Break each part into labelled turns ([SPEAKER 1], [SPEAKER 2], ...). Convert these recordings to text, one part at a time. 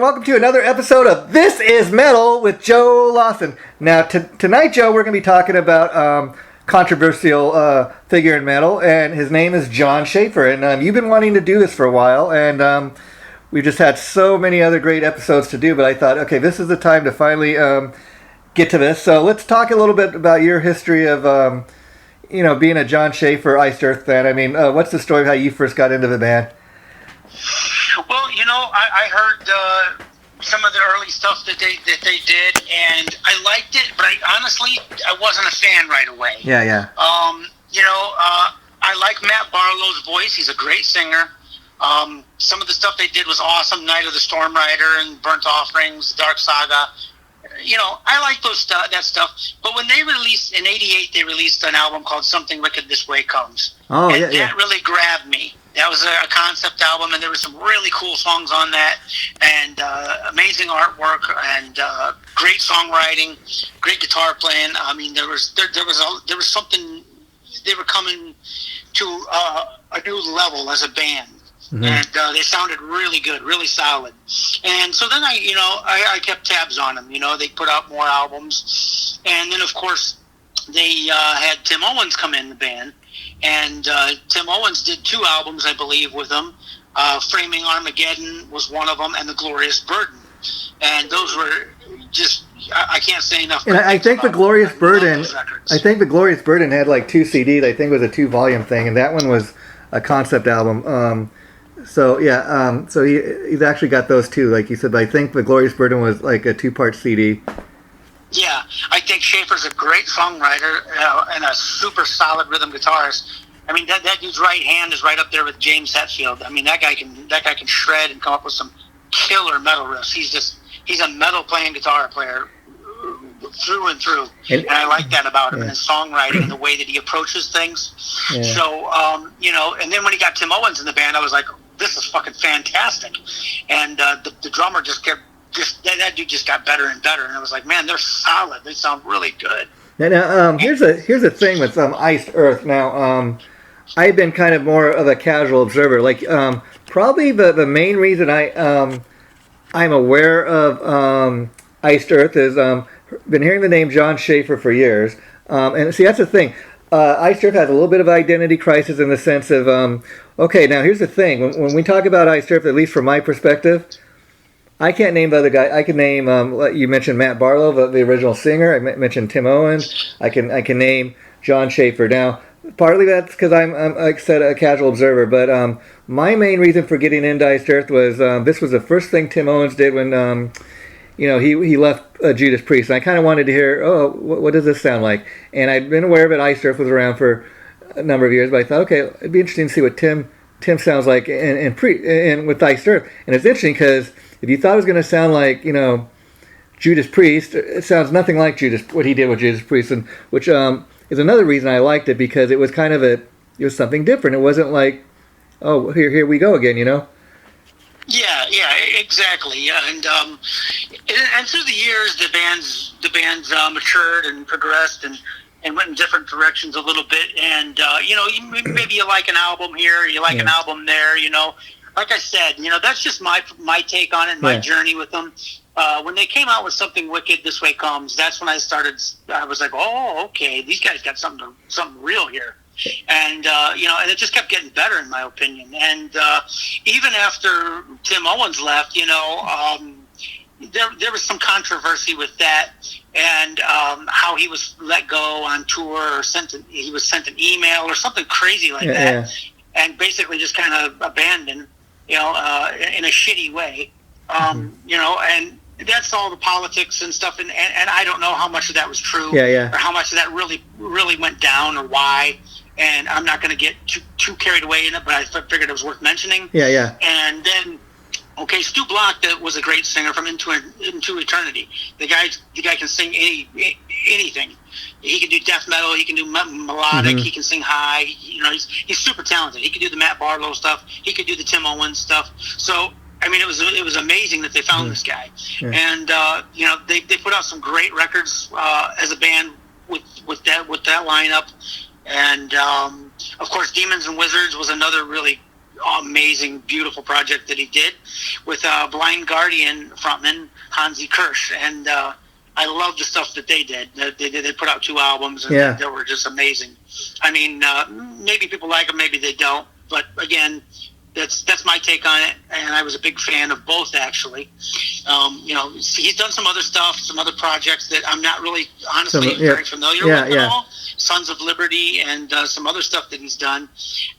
[SPEAKER 1] welcome to another episode of This Is Metal with Joe Lawson. Now, tonight, Joe, we're going to be talking about controversial figure in metal, and his name is Jon Schaffer. And you've been wanting to do this for a while, and we've just had so many other great episodes to do, but I thought, okay, this is the time to finally get to this. So let's talk a little bit about your history of, being a Jon Schaffer Iced Earth fan. I mean, what's the story of how you first got into the band?
[SPEAKER 2] Well, I heard some of the early stuff that they did, and I liked it, but I wasn't a fan right away.
[SPEAKER 1] Yeah.
[SPEAKER 2] I like Matt Barlow's voice. He's a great singer. Some of the stuff they did was awesome. Night of the Storm Rider and Burnt Offerings, Dark Saga. I like that stuff. But when they released, in '88, they released an album called Something Wicked This Way Comes.
[SPEAKER 1] Oh,
[SPEAKER 2] and
[SPEAKER 1] yeah.
[SPEAKER 2] that really grabbed me. That was a concept album, and there were some really cool songs on that, and amazing artwork, and great songwriting, great guitar playing. I mean, there was something. They were coming to a new level as a band, and they sounded really good, really solid. And so then I kept tabs on them. They put out more albums, and then of course they had Tim Owens come in the band. And Tim Owens did 2 albums, I believe, with them. Framing Armageddon was one of them, and The Glorious Burden. And those were just, I can't say enough.
[SPEAKER 1] And I think The Glorious Burden had like 2 CDs. I think it was a 2-volume thing, and that one was a concept album. So he's actually got those 2, like you said. But I think The Glorious Burden was like a 2-part CD.
[SPEAKER 2] Yeah, I think Schaffer's a great songwriter and a super solid rhythm guitarist. I mean, that dude's right hand is right up there with James Hetfield. I mean, that guy can shred and come up with some killer metal riffs. He's a metal playing guitar player through and through, and I like that about him and his songwriting and the way that he approaches things. Yeah. So, and then when he got Tim Owens in the band, I was like, this is fucking fantastic. And the drummer just kept. That dude just got better and better, and I was like, man, they're solid. They sound really good.
[SPEAKER 1] Now, here's a thing with Iced Earth. Now, I've been kind of more of a casual observer. Like, probably the main reason I'm aware of Iced Earth is been hearing the name Jon Schaffer for years, and see, that's the thing. Iced Earth has a little bit of identity crisis in the sense of, okay, now here's the thing. When we talk about Iced Earth, at least from my perspective, I can't name the other guy. I can name, you mentioned Matt Barlow, the original singer. I mentioned Tim Owens. I can name Jon Schaffer. Now, partly that's because I'm, like I said, a casual observer, but my main reason for getting into Iced Earth was this was the first thing Tim Owens did when, he left Judas Priest. And I kind of wanted to hear, what does this sound like? And I'd been aware that Iced Earth was around for a number of years, but I thought, okay, it'd be interesting to see what Tim sounds like in with Iced Earth. And it's interesting because if you thought it was going to sound like, Judas Priest, it sounds nothing like what he did with Judas Priest, and which is another reason I liked it, because it was kind of it was something different. It wasn't like, oh, here we go again,
[SPEAKER 2] Yeah, exactly. And through the years, the band's matured and progressed and went in different directions a little bit. And maybe you like an album here, you like an album there, Like I said, that's just my take on it, my journey with them. When they came out with Something Wicked This Way Comes, that's when I was like, oh, okay, these guys got something real here. And, and it just kept getting better, in my opinion. And even after Tim Owens left, there was some controversy with that, and how he was let go on tour, or he was sent an email or something crazy like that, and basically just kind of abandoned. In a shitty way, and that's all the politics and stuff, and I don't know how much of that was true, or how much of that really went down, or why, and I'm not going to get too carried away in it, but I figured it was worth mentioning. And then, okay, Stu Block, that was a great singer from Into Eternity. The guy can sing anything. He can do death metal. He can do melodic. He can sing high. He's super talented. He can do the Matt Barlow stuff. He could do the Tim Owens stuff. So, I mean, it was amazing that they found this guy. And they put out some great records as a band with that lineup. And of course, Demons and Wizards was another really amazing, beautiful project that he did with Blind Guardian frontman Hansi Kirsch, and I love the stuff that they did. They put out 2 albums, and they were just amazing. I mean, maybe people like them, maybe they don't, but again, that's my take on it, and I was a big fan of both, actually. He's done some other stuff, some other projects that I'm not really, honestly, very familiar with at all. Sons of Liberty and some other stuff that he's done.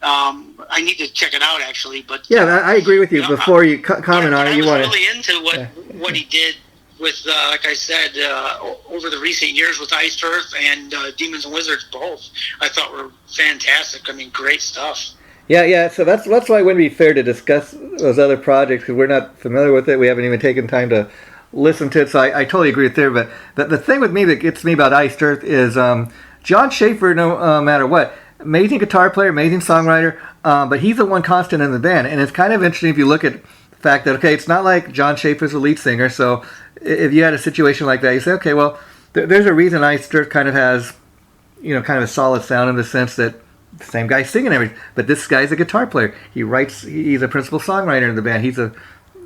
[SPEAKER 2] I need to check it out, actually. But
[SPEAKER 1] I agree with you. Before you comment on it, you want to...
[SPEAKER 2] I was really into what he did with, like I said, over the recent years with Iced Earth and Demons and Wizards both. I thought were fantastic. I mean, great stuff.
[SPEAKER 1] Yeah. So that's why it wouldn't be fair to discuss those other projects because we're not familiar with it. We haven't even taken time to listen to it. So I totally agree with there. But the thing with me that gets me about Iced Earth is Jon Schaffer, no matter what, amazing guitar player, amazing songwriter, but he's the one constant in the band. And it's kind of interesting if you look at the fact that, okay, it's not like Jon Schaffer's the lead singer. So if you had a situation like that, you say, okay, well, there's a reason Iced Earth kind of has, kind of a solid sound in the sense that the same guy singing everything, but this guy's a guitar player. He writes. He's a principal songwriter in the band. He's and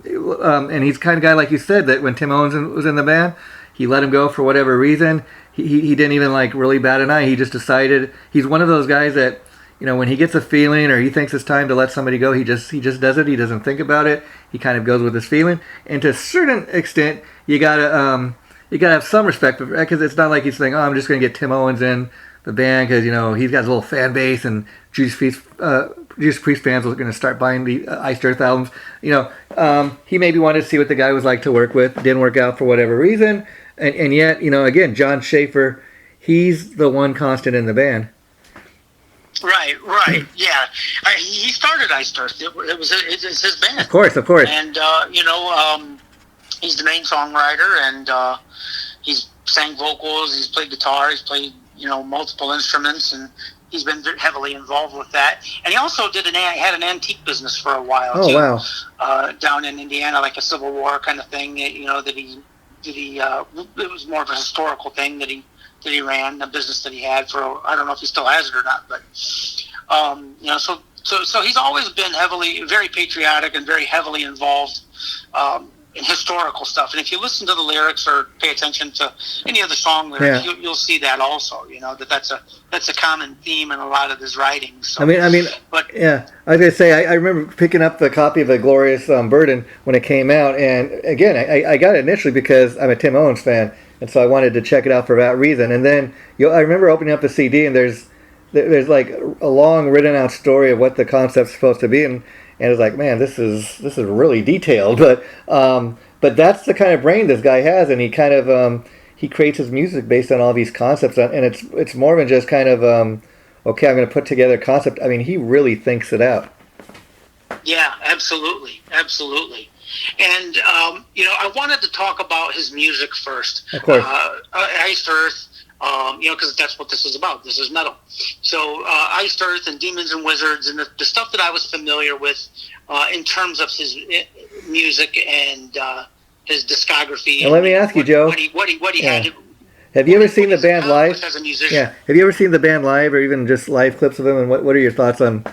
[SPEAKER 1] he's the kind of guy, like you said, that when Tim Owens was in the band, he let him go for whatever reason. He didn't even really bat an eye. He just decided. He's one of those guys that when he gets a feeling or he thinks it's time to let somebody go, he just does it. He doesn't think about it. He kind of goes with his feeling. And to a certain extent, you gotta have some respect for it because it's not like he's saying, "Oh, I'm just going to get Tim Owens in the band because he's got his little fan base and Judas Priest fans are going to start buying the Iced Earth albums." He maybe wanted to see what the guy was like to work with. Didn't work out for whatever reason, and yet again, Jon Schaffer, he's the one constant in the band.
[SPEAKER 2] Right, yeah. He started Iced Earth. It's his band.
[SPEAKER 1] Of course.
[SPEAKER 2] And he's the main songwriter, and he's sang vocals. He's played guitar. He's played multiple instruments, and he's been heavily involved with that. And he also had an antique business for a while.
[SPEAKER 1] Oh,
[SPEAKER 2] too,
[SPEAKER 1] wow!
[SPEAKER 2] Down in Indiana, like a Civil War kind of thing. That he it was more of a historical thing that he ran, a business that he had for. I don't know if he still has it or not, but so he's always been very patriotic and very heavily involved. In historical stuff, and if you listen to the lyrics or pay attention to any of the song lyrics, you'll see that also. That's a common theme in a lot of his writings. So,
[SPEAKER 1] I was gonna say I remember picking up the copy of A Glorious Burden when it came out, and again I got it initially because I'm a Tim Owens fan, and so I wanted to check it out for that reason. And then I remember opening up the CD, and there's like a long written out story of what the concept's supposed to be, and it's like, man, this is really detailed, but that's the kind of brain this guy has, and he kind of he creates his music based on all these concepts, and it's more than just kind of okay, I'm going to put together a concept. I mean, he really thinks it out.
[SPEAKER 2] Yeah, absolutely. And I wanted to talk about his music first.
[SPEAKER 1] Of course,
[SPEAKER 2] Iced Earth. Because that's what this is about. This is metal. So Iced Earth and Demons and Wizards and the stuff that I was familiar with in terms of his music and his discography.
[SPEAKER 1] And let me ask you, Joe.
[SPEAKER 2] What he had.
[SPEAKER 1] Have you ever seen the band live?
[SPEAKER 2] As a musician.
[SPEAKER 1] Yeah. Have you ever seen the band live, or even just live clips of them? And what are your thoughts on?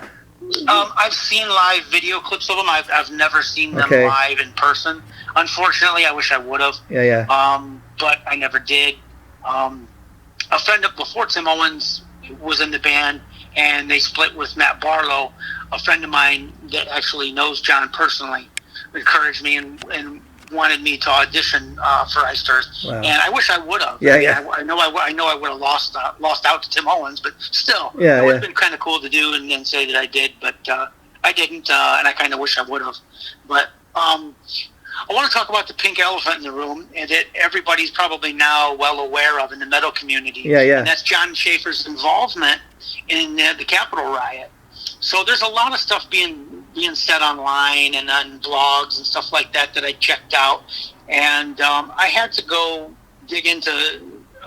[SPEAKER 2] I've seen live video clips of them. I've never seen them live in person. Unfortunately, I wish I would have.
[SPEAKER 1] Yeah.
[SPEAKER 2] But I never did. A friend before Tim Owens was in the band, and they split with Matt Barlow. A friend of mine that actually knows John personally encouraged me and wanted me to audition for Iced Earth. Wow. And I wish I would have. I know I would have lost out to Tim Owens, but still, it would have been kind of cool to do and say that I did, but I didn't, and I kind of wish I would have. But I want to talk about the pink elephant in the room and that everybody's probably now well aware of in the metal community.
[SPEAKER 1] Yeah.
[SPEAKER 2] And that's Jon Schaffer's involvement in the Capitol riot. So there's a lot of stuff being said online and on blogs and stuff like that I checked out. And I had to go dig into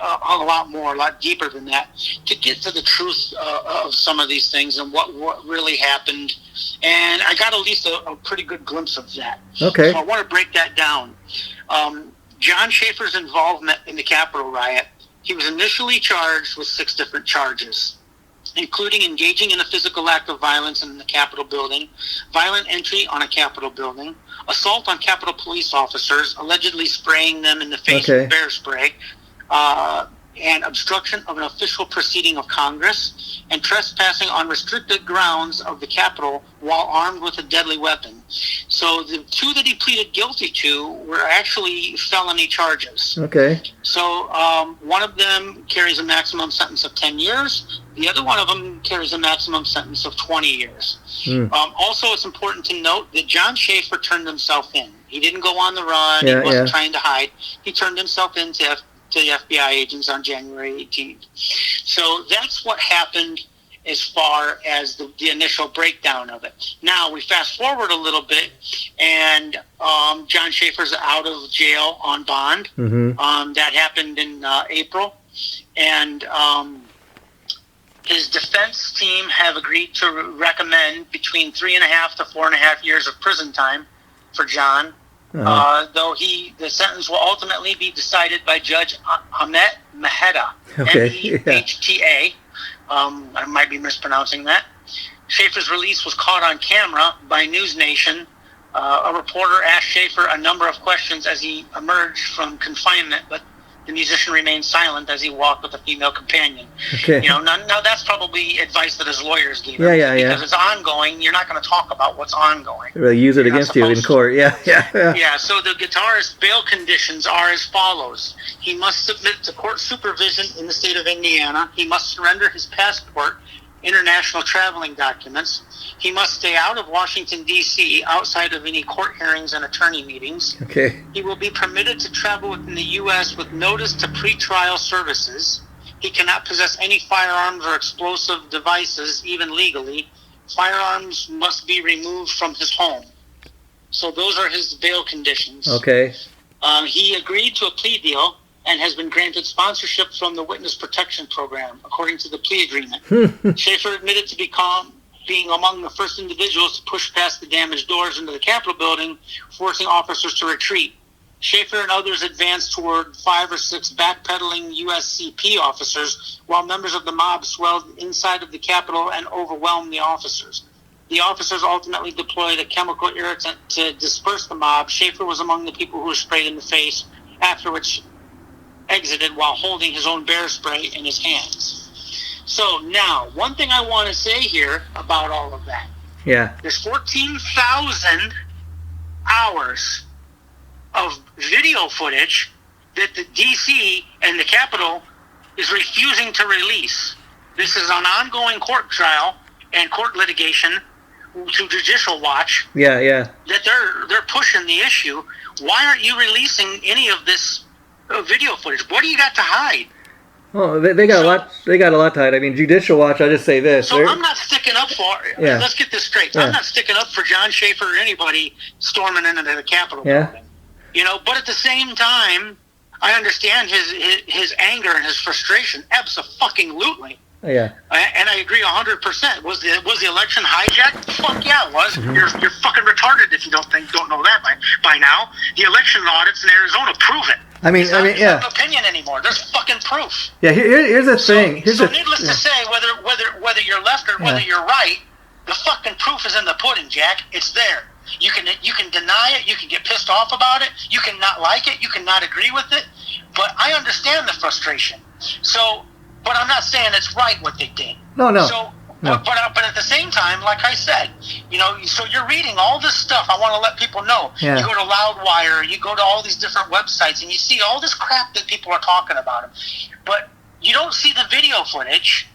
[SPEAKER 2] a lot deeper than that to get to the truth of some of these things and what really happened. And I got at least a pretty good glimpse of that.
[SPEAKER 1] Okay.
[SPEAKER 2] So I want to break that down. Jon Schaffer's involvement in the Capitol riot, he was initially charged with 6 different charges. including engaging in a physical act of violence in the Capitol building, violent entry on a Capitol building, assault on Capitol police officers, allegedly spraying them in the face with bear spray, and obstruction of an official proceeding of Congress, and trespassing on restricted grounds of the Capitol while armed with a deadly weapon. So the two that he pleaded guilty to were actually felony charges.
[SPEAKER 1] Okay.
[SPEAKER 2] So one of them carries a maximum sentence of 10 years. The other one of them carries a maximum sentence of 20 years. Also, it's important to note that Jon Schaffer turned himself in. He didn't go on the run. He wasn't trying to hide. He turned himself in to the FBI agents on January 18th. So that's what happened as far as the initial breakdown of it. Now, we fast forward a little bit, and Jon Schaffer's out of jail on bond. That happened in April. And his defense team have agreed to recommend between 3.5 to 4.5 years of prison time for Jon. Though the sentence will ultimately be decided by Judge Ahmet Mehta, M-E-H-T-A. I might be mispronouncing that. Schaffer's release was caught on camera by News Nation. A reporter asked Schaffer a number of questions as he emerged from confinement, but the musician remained silent as he walked with a female companion. Now that's probably advice that his lawyers gave him. Because it's ongoing. You're not going to talk about what's ongoing.
[SPEAKER 1] They'll use it against you in court.
[SPEAKER 2] Yeah, so the guitarist's bail conditions are as follows. He must submit to court supervision in the state of Indiana. He must surrender his passport, international traveling documents. He must stay out of Washington, D.C., outside of any court hearings and attorney meetings. He will be permitted to travel within the U.S. with notice to pretrial services. He cannot possess any firearms or explosive devices, even legally. Firearms must be removed from his home. So those are his bail conditions. He agreed to a plea deal and has been granted sponsorship from the Witness Protection Program, according to the plea agreement. Schaffer admitted to being among the first individuals to push past the damaged doors into the Capitol building, forcing officers to retreat. Schaffer and others advanced toward 5 or 6 backpedaling USCP officers, while members of the mob swelled inside of the Capitol and overwhelmed the officers. The officers ultimately deployed a chemical irritant to disperse the mob. Schaffer was among the people who were sprayed in the face, after which exited while holding his own bear spray in his hands. So now, one thing I want to say here about all of that. There's 14,000 hours of video footage that the D.C. and the Capitol is refusing to release. This is an ongoing court trial and court litigation to Judicial Watch. That they're pushing the issue. Why aren't you releasing any of this video footage? What do you got to hide?
[SPEAKER 1] Well, they got a lot. They got a lot to hide. I mean, Judicial Watch. I just say this.
[SPEAKER 2] So I'm not sticking up for. Let's get this straight. I'm not sticking up for Jon Schaffer or anybody storming into the Capitol building. But at the same time, I understand his anger and his frustration. Absolutely. And I agree 100%. Was the election hijacked? Fuck yeah, it was. You're fucking retarded if you don't know that by now. The election audits in Arizona prove it.
[SPEAKER 1] I mean,
[SPEAKER 2] it's not opinion anymore. There's fucking proof.
[SPEAKER 1] Here's the thing.
[SPEAKER 2] Needless to say, whether you're left or whether you're right, the fucking proof is in the pudding, Jack. It's there. You can deny it. You can get pissed off about it. You can not like it. You can not agree with it. But I understand the frustration. But I'm not saying it's right what they did. No. But at the same time, like I said, so you're reading all this stuff. I want to let people know. You go to Loudwire, you go to all these different websites, and you see all this crap that people are talking about. But you don't see the video footage,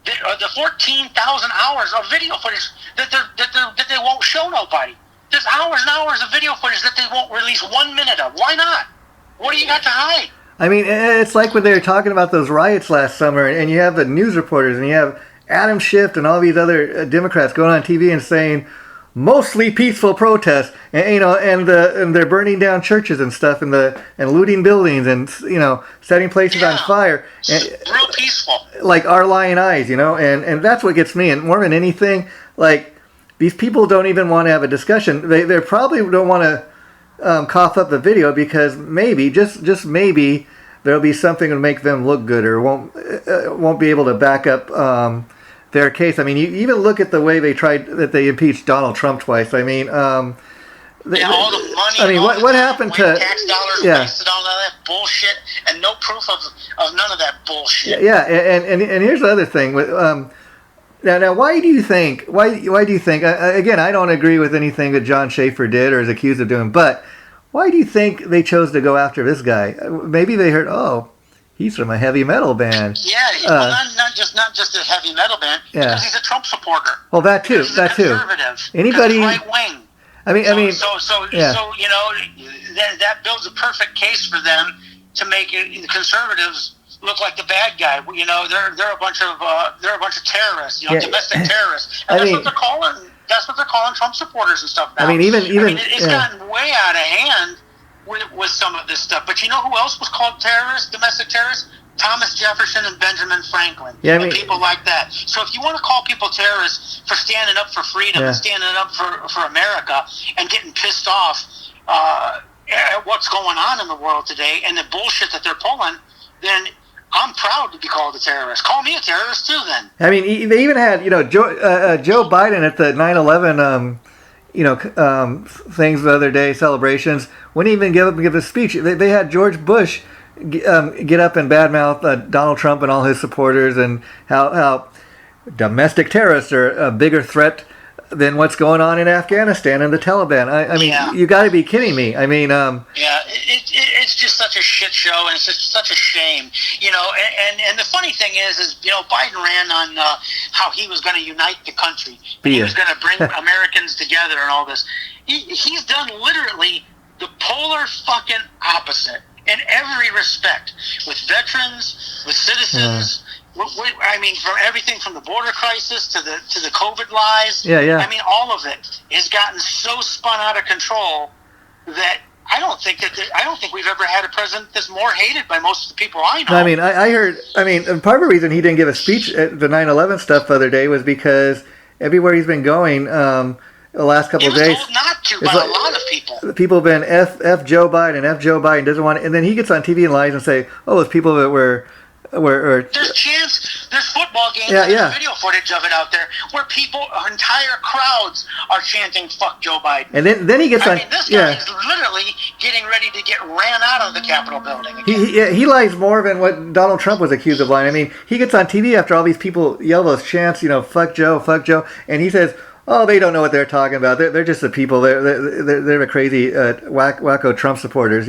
[SPEAKER 2] the 14,000 hours of video footage that they won't show nobody. There's hours and hours of video footage that they won't release 1 minute of. Why not? What do you got to hide?
[SPEAKER 1] I mean, it's like when they were talking about those riots last summer, and you have the news reporters, and you have Adam Schiff and all these other Democrats going on TV and saying mostly peaceful protests, and they're burning down churches and stuff, and looting buildings, and setting places on fire. And,
[SPEAKER 2] real peaceful.
[SPEAKER 1] Like our lying eyes, and that's what gets me. And more than anything, like these people don't even want to have a discussion. They probably don't want to cough up the video because maybe, just maybe, there'll be something to make them look good, or won't be able to back up their case. I mean, you even look at the way they impeached Donald Trump twice. I mean,
[SPEAKER 2] all the money.
[SPEAKER 1] I mean, what happened to
[SPEAKER 2] tax dollars wasted on all that bullshit, and no proof of none of that bullshit.
[SPEAKER 1] Yeah, and here's the other thing. Now, why do you think? Again, I don't agree with anything that Jon Schaffer did or is accused of doing, but why do you think they chose to go after this guy? Maybe they heard, oh, he's from a heavy metal band.
[SPEAKER 2] Yeah, not just a heavy metal band. Because he's a Trump supporter.
[SPEAKER 1] Well, that too.
[SPEAKER 2] Conservative.
[SPEAKER 1] Anybody
[SPEAKER 2] right wing. So you know, that builds a perfect case for them to make the conservatives look like the bad guy. You know, they're a bunch of terrorists. You know, domestic terrorists. And that's what they're calling Trump supporters and stuff now.
[SPEAKER 1] I mean,
[SPEAKER 2] it's gotten way out of hand with some of this stuff. But you know who else was called terrorists, domestic terrorists? Thomas Jefferson and Benjamin Franklin. And people like that. So if you want to call people terrorists for standing up for freedom and standing up for America and getting pissed off at what's going on in the world today and the bullshit that they're pulling, then I'm proud to be called a terrorist. Call me a terrorist too, then.
[SPEAKER 1] I mean, they even had, Joe Biden at the 9/11, things the other day, celebrations, wouldn't even give a speech. They had George Bush get up and badmouth Donald Trump and all his supporters, and how domestic terrorists are a bigger threat than what's going on in Afghanistan and the Taliban. I mean, you got to be kidding me. I mean,
[SPEAKER 2] it's just such a shit show, and it's just such a shame, you know. And the funny thing is Biden ran on how he was going to unite the country, he was going to bring Americans together, and all this. He's done literally the polar fucking opposite in every respect, with veterans, with citizens. I mean, from everything from the border crisis to the COVID lies.
[SPEAKER 1] Yeah.
[SPEAKER 2] I mean, all of it has gotten so spun out of control that I don't think we've ever had a president that's more hated by most of the people I know.
[SPEAKER 1] I mean, I heard. I mean, part of the reason he didn't give a speech at the 9/11 stuff the other day was because everywhere he's been going the last couple of days,
[SPEAKER 2] he was told not to by a lot of people.
[SPEAKER 1] People have been F Joe Biden doesn't want it, and then he gets on TV and lies and say, oh, it's people that were
[SPEAKER 2] there's chants, there's football games, there's video footage of it out there where entire crowds are chanting "fuck Joe Biden."
[SPEAKER 1] And then he gets on.
[SPEAKER 2] This guy is literally getting ready to get ran out of the Capitol building
[SPEAKER 1] again. He lies more than what Donald Trump was accused of lying. I mean, he gets on TV after all these people yell those chants, "fuck Joe," and he says, oh, they don't know what they're talking about. They're just the people. They're the crazy wacko Trump supporters.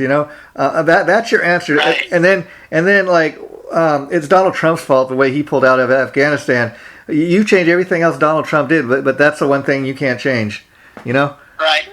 [SPEAKER 1] That's your answer.
[SPEAKER 2] Right.
[SPEAKER 1] And then like. It's Donald Trump's fault the way he pulled out of Afghanistan. You change everything else Donald Trump did, but that's the one thing you can't change.
[SPEAKER 2] Right.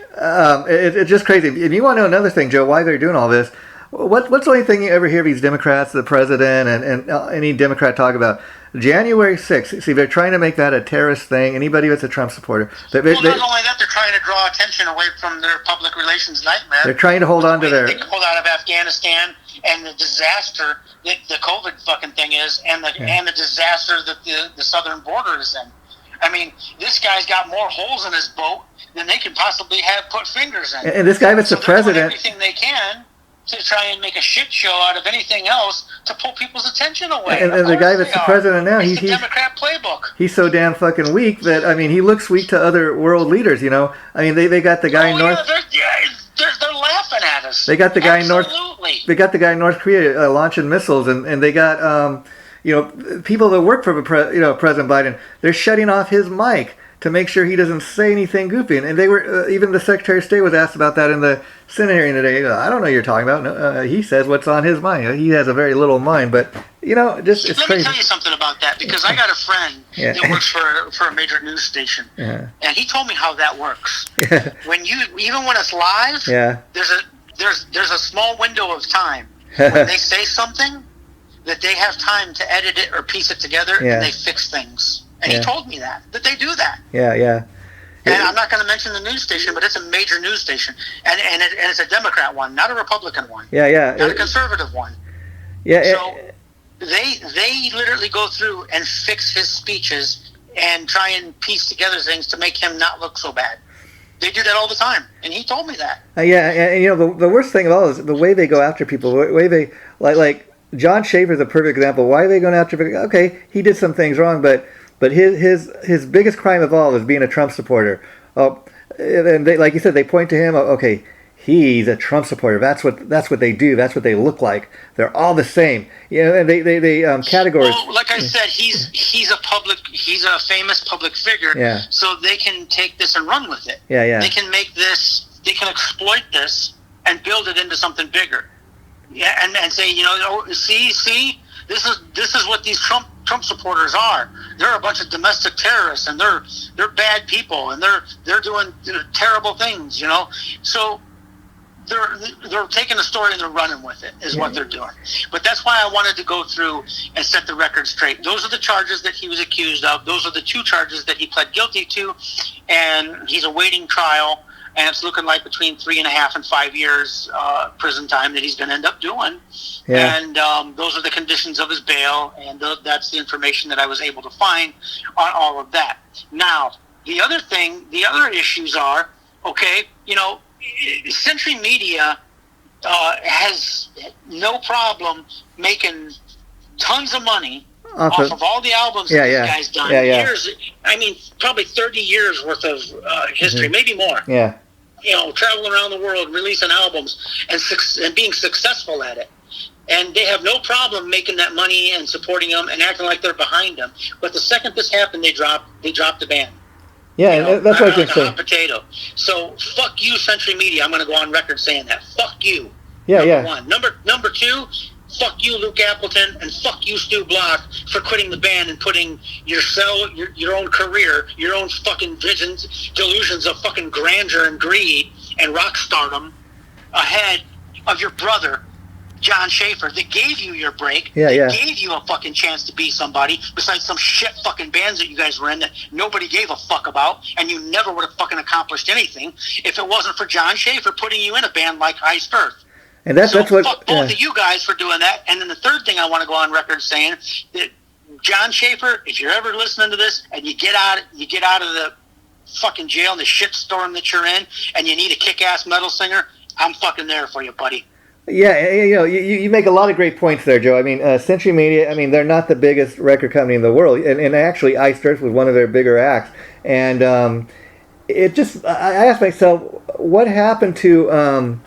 [SPEAKER 1] It's just crazy. If you want to know another thing, Joe, why they're doing all this, what's the only thing you ever hear these Democrats, the president, and any Democrat talk about? January 6th. See, they're trying to make that a terrorist thing. Anybody that's a Trump supporter.
[SPEAKER 2] Not only that, they're trying to draw attention away from their public relations nightmare.
[SPEAKER 1] They're trying to hold on to their.
[SPEAKER 2] They pulled out of Afghanistan and the disaster that the COVID fucking thing is, and the disaster that the southern border is in. I mean, this guy's got more holes in his boat than they can possibly have put fingers in.
[SPEAKER 1] And this guy that's the president.
[SPEAKER 2] Doing everything they can to try and make a shit show out of anything else to pull people's attention away.
[SPEAKER 1] And the guy that's the president now,
[SPEAKER 2] he's the Democrat playbook.
[SPEAKER 1] He's so damn fucking weak that, I mean, he looks weak to other world leaders, I mean, they got the guy in North.
[SPEAKER 2] They're laughing at us.
[SPEAKER 1] They got the guy in North.
[SPEAKER 2] Absolutely.
[SPEAKER 1] They got the guy in North Korea launching missiles, and they got people that work for President Biden. They're shutting off his mic to make sure he doesn't say anything goofy. And they were even the Secretary of State was asked about that in the Senate hearing today. I don't know what you're talking about. No, he says what's on his mind. He has a very little mind, but just it's
[SPEAKER 2] Let
[SPEAKER 1] crazy.
[SPEAKER 2] me tell you something about that, because I got a friend that works for a major news station, and he told me how that works. When it's live, there's a small window of time when they say something that they have time to edit it or piece it together, and they fix things. And he told me that they do that.
[SPEAKER 1] Yeah.
[SPEAKER 2] And I'm not going to mention the news station, but it's a major news station, and it's a Democrat one, not a Republican one.
[SPEAKER 1] Yeah.
[SPEAKER 2] Not a conservative one.
[SPEAKER 1] Yeah.
[SPEAKER 2] So they literally go through and fix his speeches and try and piece together things to make him not look so bad. They do that all the time, and he told me that.
[SPEAKER 1] And the worst thing of all is the way they go after people. The way they like Jon Schaffer is a perfect example. Why are they going after? Okay, he did some things wrong, but But his biggest crime of all is being a Trump supporter. Oh, and they, like you said, they point to him. Okay, he's a Trump supporter. That's what they do. That's what they look like. They're all the same. You know, and they categories.
[SPEAKER 2] Well, like I said, he's a famous public figure.
[SPEAKER 1] Yeah.
[SPEAKER 2] So they can take this and run with it.
[SPEAKER 1] Yeah, yeah.
[SPEAKER 2] They can make this. They can exploit this and build it into something bigger. Yeah, and say, you know, oh, see, this is what these Trump supporters are. They're a bunch of domestic terrorists, and they're bad people, and they're doing terrible things, you know. So they're taking a story and they're running with it, is what they're doing. But that's why I wanted to go through and set the record straight. Those are the charges that he was accused of. Those are the 2 charges that he pled guilty to, and he's awaiting trial. And it's looking like between 3.5 and 5 years prison time that he's going to end up doing. Yeah. And those are the conditions of his bail, and that's the information that I was able to find on all of that. Now, the other issues are, okay, you know, Century Media has no problem making tons of money off of all the albums that this guy's done. Years, I mean, probably 30 years worth of history, maybe more.
[SPEAKER 1] Yeah.
[SPEAKER 2] You know, traveling around the world, releasing albums, and being successful at it. And they have no problem making that money and supporting them and acting like they're behind them. But the second this happened, they dropped the band.
[SPEAKER 1] Yeah, you know, that's what I was going to say.
[SPEAKER 2] Hot potato. So fuck you, Century Media. I'm going to go on record saying that. Fuck you.
[SPEAKER 1] Yeah,
[SPEAKER 2] Number one. Number 2. Fuck you, Luke Appleton, and fuck you, Stu Block, for quitting the band and putting your own career, your own fucking visions, delusions of fucking grandeur and greed and rock stardom ahead of your brother, Jon Schaffer, that gave you your break, gave you a fucking chance to be somebody besides some shit fucking bands that you guys were in that nobody gave a fuck about, and you never would have fucking accomplished anything if it wasn't for Jon Schaffer putting you in a band like Iced Earth.
[SPEAKER 1] And that's what.
[SPEAKER 2] Fuck both of you guys for doing that. And then the third thing I want to go on record saying that Jon Schaffer, if you're ever listening to this and you get out of the fucking jail and the shitstorm that you're in, and you need a kick-ass metal singer, I'm fucking there for you, buddy.
[SPEAKER 1] Yeah, you know, you make a lot of great points there, Joe. I mean, Century Media, I mean, they're not the biggest record company in the world, and actually, Iced Earth was one of their bigger acts. And it just, I asked myself, what happened to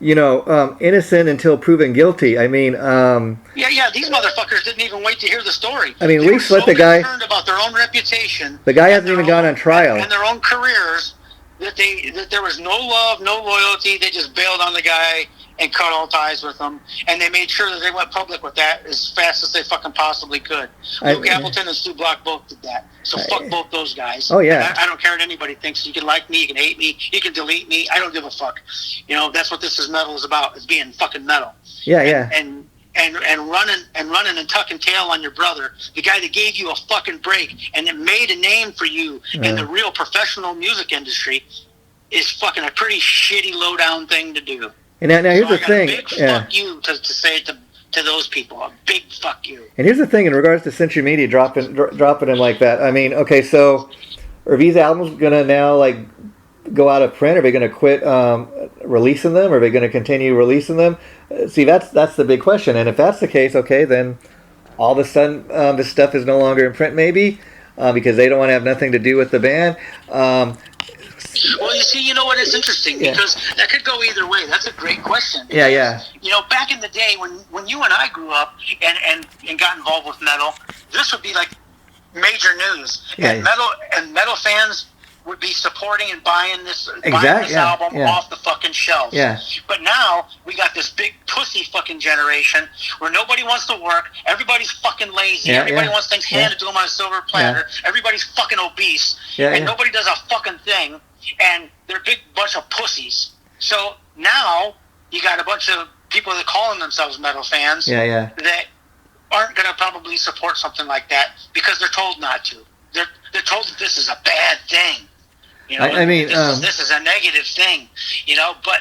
[SPEAKER 1] innocent until proven guilty? I mean,
[SPEAKER 2] these motherfuckers didn't even wait to hear the story.
[SPEAKER 1] I mean,
[SPEAKER 2] they
[SPEAKER 1] at least let the guy concerned
[SPEAKER 2] about their own reputation.
[SPEAKER 1] The guy hasn't even gone on trial,
[SPEAKER 2] and their own careers. That there was no love, no loyalty. They just bailed on the guy and cut all ties with him, and they made sure that they went public with that as fast as they fucking possibly could. Luke Appleton and Stu Block both did that. So fuck both those guys.
[SPEAKER 1] Oh yeah.
[SPEAKER 2] I don't care what anybody thinks. You can like me, you can hate me, you can delete me. I don't give a fuck. You know, that's what metal is about. Is being fucking metal.
[SPEAKER 1] Yeah,
[SPEAKER 2] And running and tucking tail on your brother, the guy that gave you a fucking break and that made a name for you in the real professional music industry, is fucking a pretty shitty, low down thing to do.
[SPEAKER 1] And now here's the thing.
[SPEAKER 2] A big fuck you to say it to those people. A big fuck you.
[SPEAKER 1] And here's the thing in regards to Century Media dropping him like that. I mean, okay, so are these albums gonna now like go out of print? Are they gonna quit releasing them? Are they gonna continue releasing them? See, that's the big question. And if that's the case, okay, then all of a sudden this stuff is no longer in print, maybe because they don't want to have nothing to do with the band.
[SPEAKER 2] Well, you see, you know what? It's interesting because that could go either way. That's a great question.
[SPEAKER 1] Because, yeah.
[SPEAKER 2] You know, back in the day when you and I grew up and got involved with metal, this would be like major news. Yeah. And metal fans would be supporting and buying this album off the fucking shelves.
[SPEAKER 1] Yeah.
[SPEAKER 2] But now we got this big pussy fucking generation where nobody wants to work. Everybody's fucking lazy. Everybody wants things handed to them on a silver platter. Everybody's fucking obese. And nobody does a fucking thing. And they're a big bunch of pussies. So now you got a bunch of people that calling themselves metal fans that aren't going to probably support something like that because they're told not to. They're told that this is a bad thing. You know,
[SPEAKER 1] I mean,
[SPEAKER 2] this is a negative thing. You know, but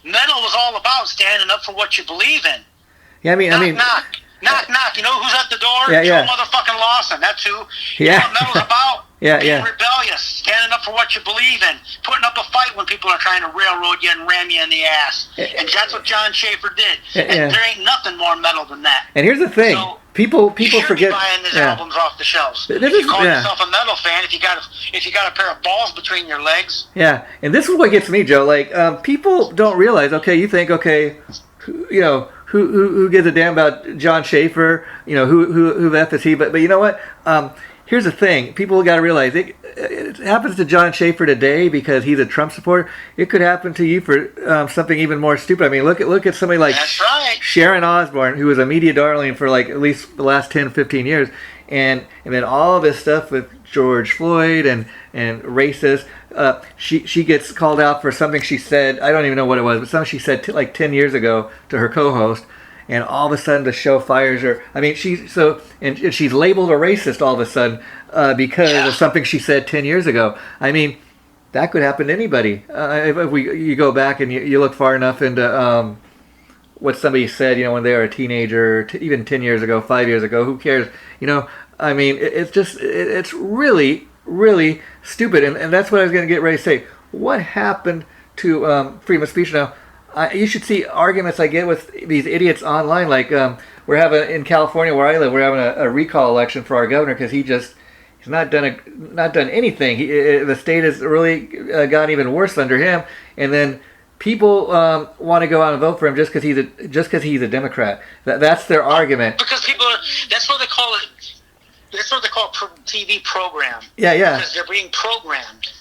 [SPEAKER 2] metal was all about standing up for what you believe in.
[SPEAKER 1] Yeah, I mean,
[SPEAKER 2] knock. You know who's at the door?
[SPEAKER 1] Joe
[SPEAKER 2] motherfucking Lawson. That's who. You know what metal's about? Being rebellious, standing up for what you believe in, putting up a fight when people are trying to railroad you and ram you in the ass. And that's what Jon Schaffer did. And there ain't nothing more metal than that.
[SPEAKER 1] And here's the thing. people
[SPEAKER 2] you should
[SPEAKER 1] forget
[SPEAKER 2] be buying these albums off the shelves. If you call yourself a metal fan, if you got a pair of balls between your legs.
[SPEAKER 1] Yeah, and this is what gets me, Joe. Like, people don't realize. Okay, you think, okay, you know, who gives a damn about Jon Schaffer? You know, who the F is he? But you know what? Here's the thing: people got to realize it happens to Jon Schaffer today because he's a Trump supporter. It could happen to you for something even more stupid. I mean, look at somebody like Sharon Osbourne, who was a media darling for like at least the last 10, 15 years, and then all this stuff with George Floyd and racist. She gets called out for something she said. I don't even know what it was, but something she said like 10 years ago to her co-host. And all of a sudden, the show fires her. I mean, she's labeled a racist all of a sudden because of something she said 10 years ago. I mean, that could happen to anybody. If you go back and you look far enough into what somebody said, you know, when they were a teenager, even 10 years ago, 5 years ago, who cares? You know, I mean, it's really, really stupid. And that's what I was going to get ready to say. What happened to freedom of speech now? You should see arguments I get with these idiots online. Like we're having in California where I live, we're having a recall election for our governor because he's not done anything. The state has really gotten even worse under him. And then people want to go out and vote for him just because he's a Democrat. That's their argument.
[SPEAKER 2] Because that's what they call it. That's what they call TV program.
[SPEAKER 1] Yeah.
[SPEAKER 2] Because they're being programmed,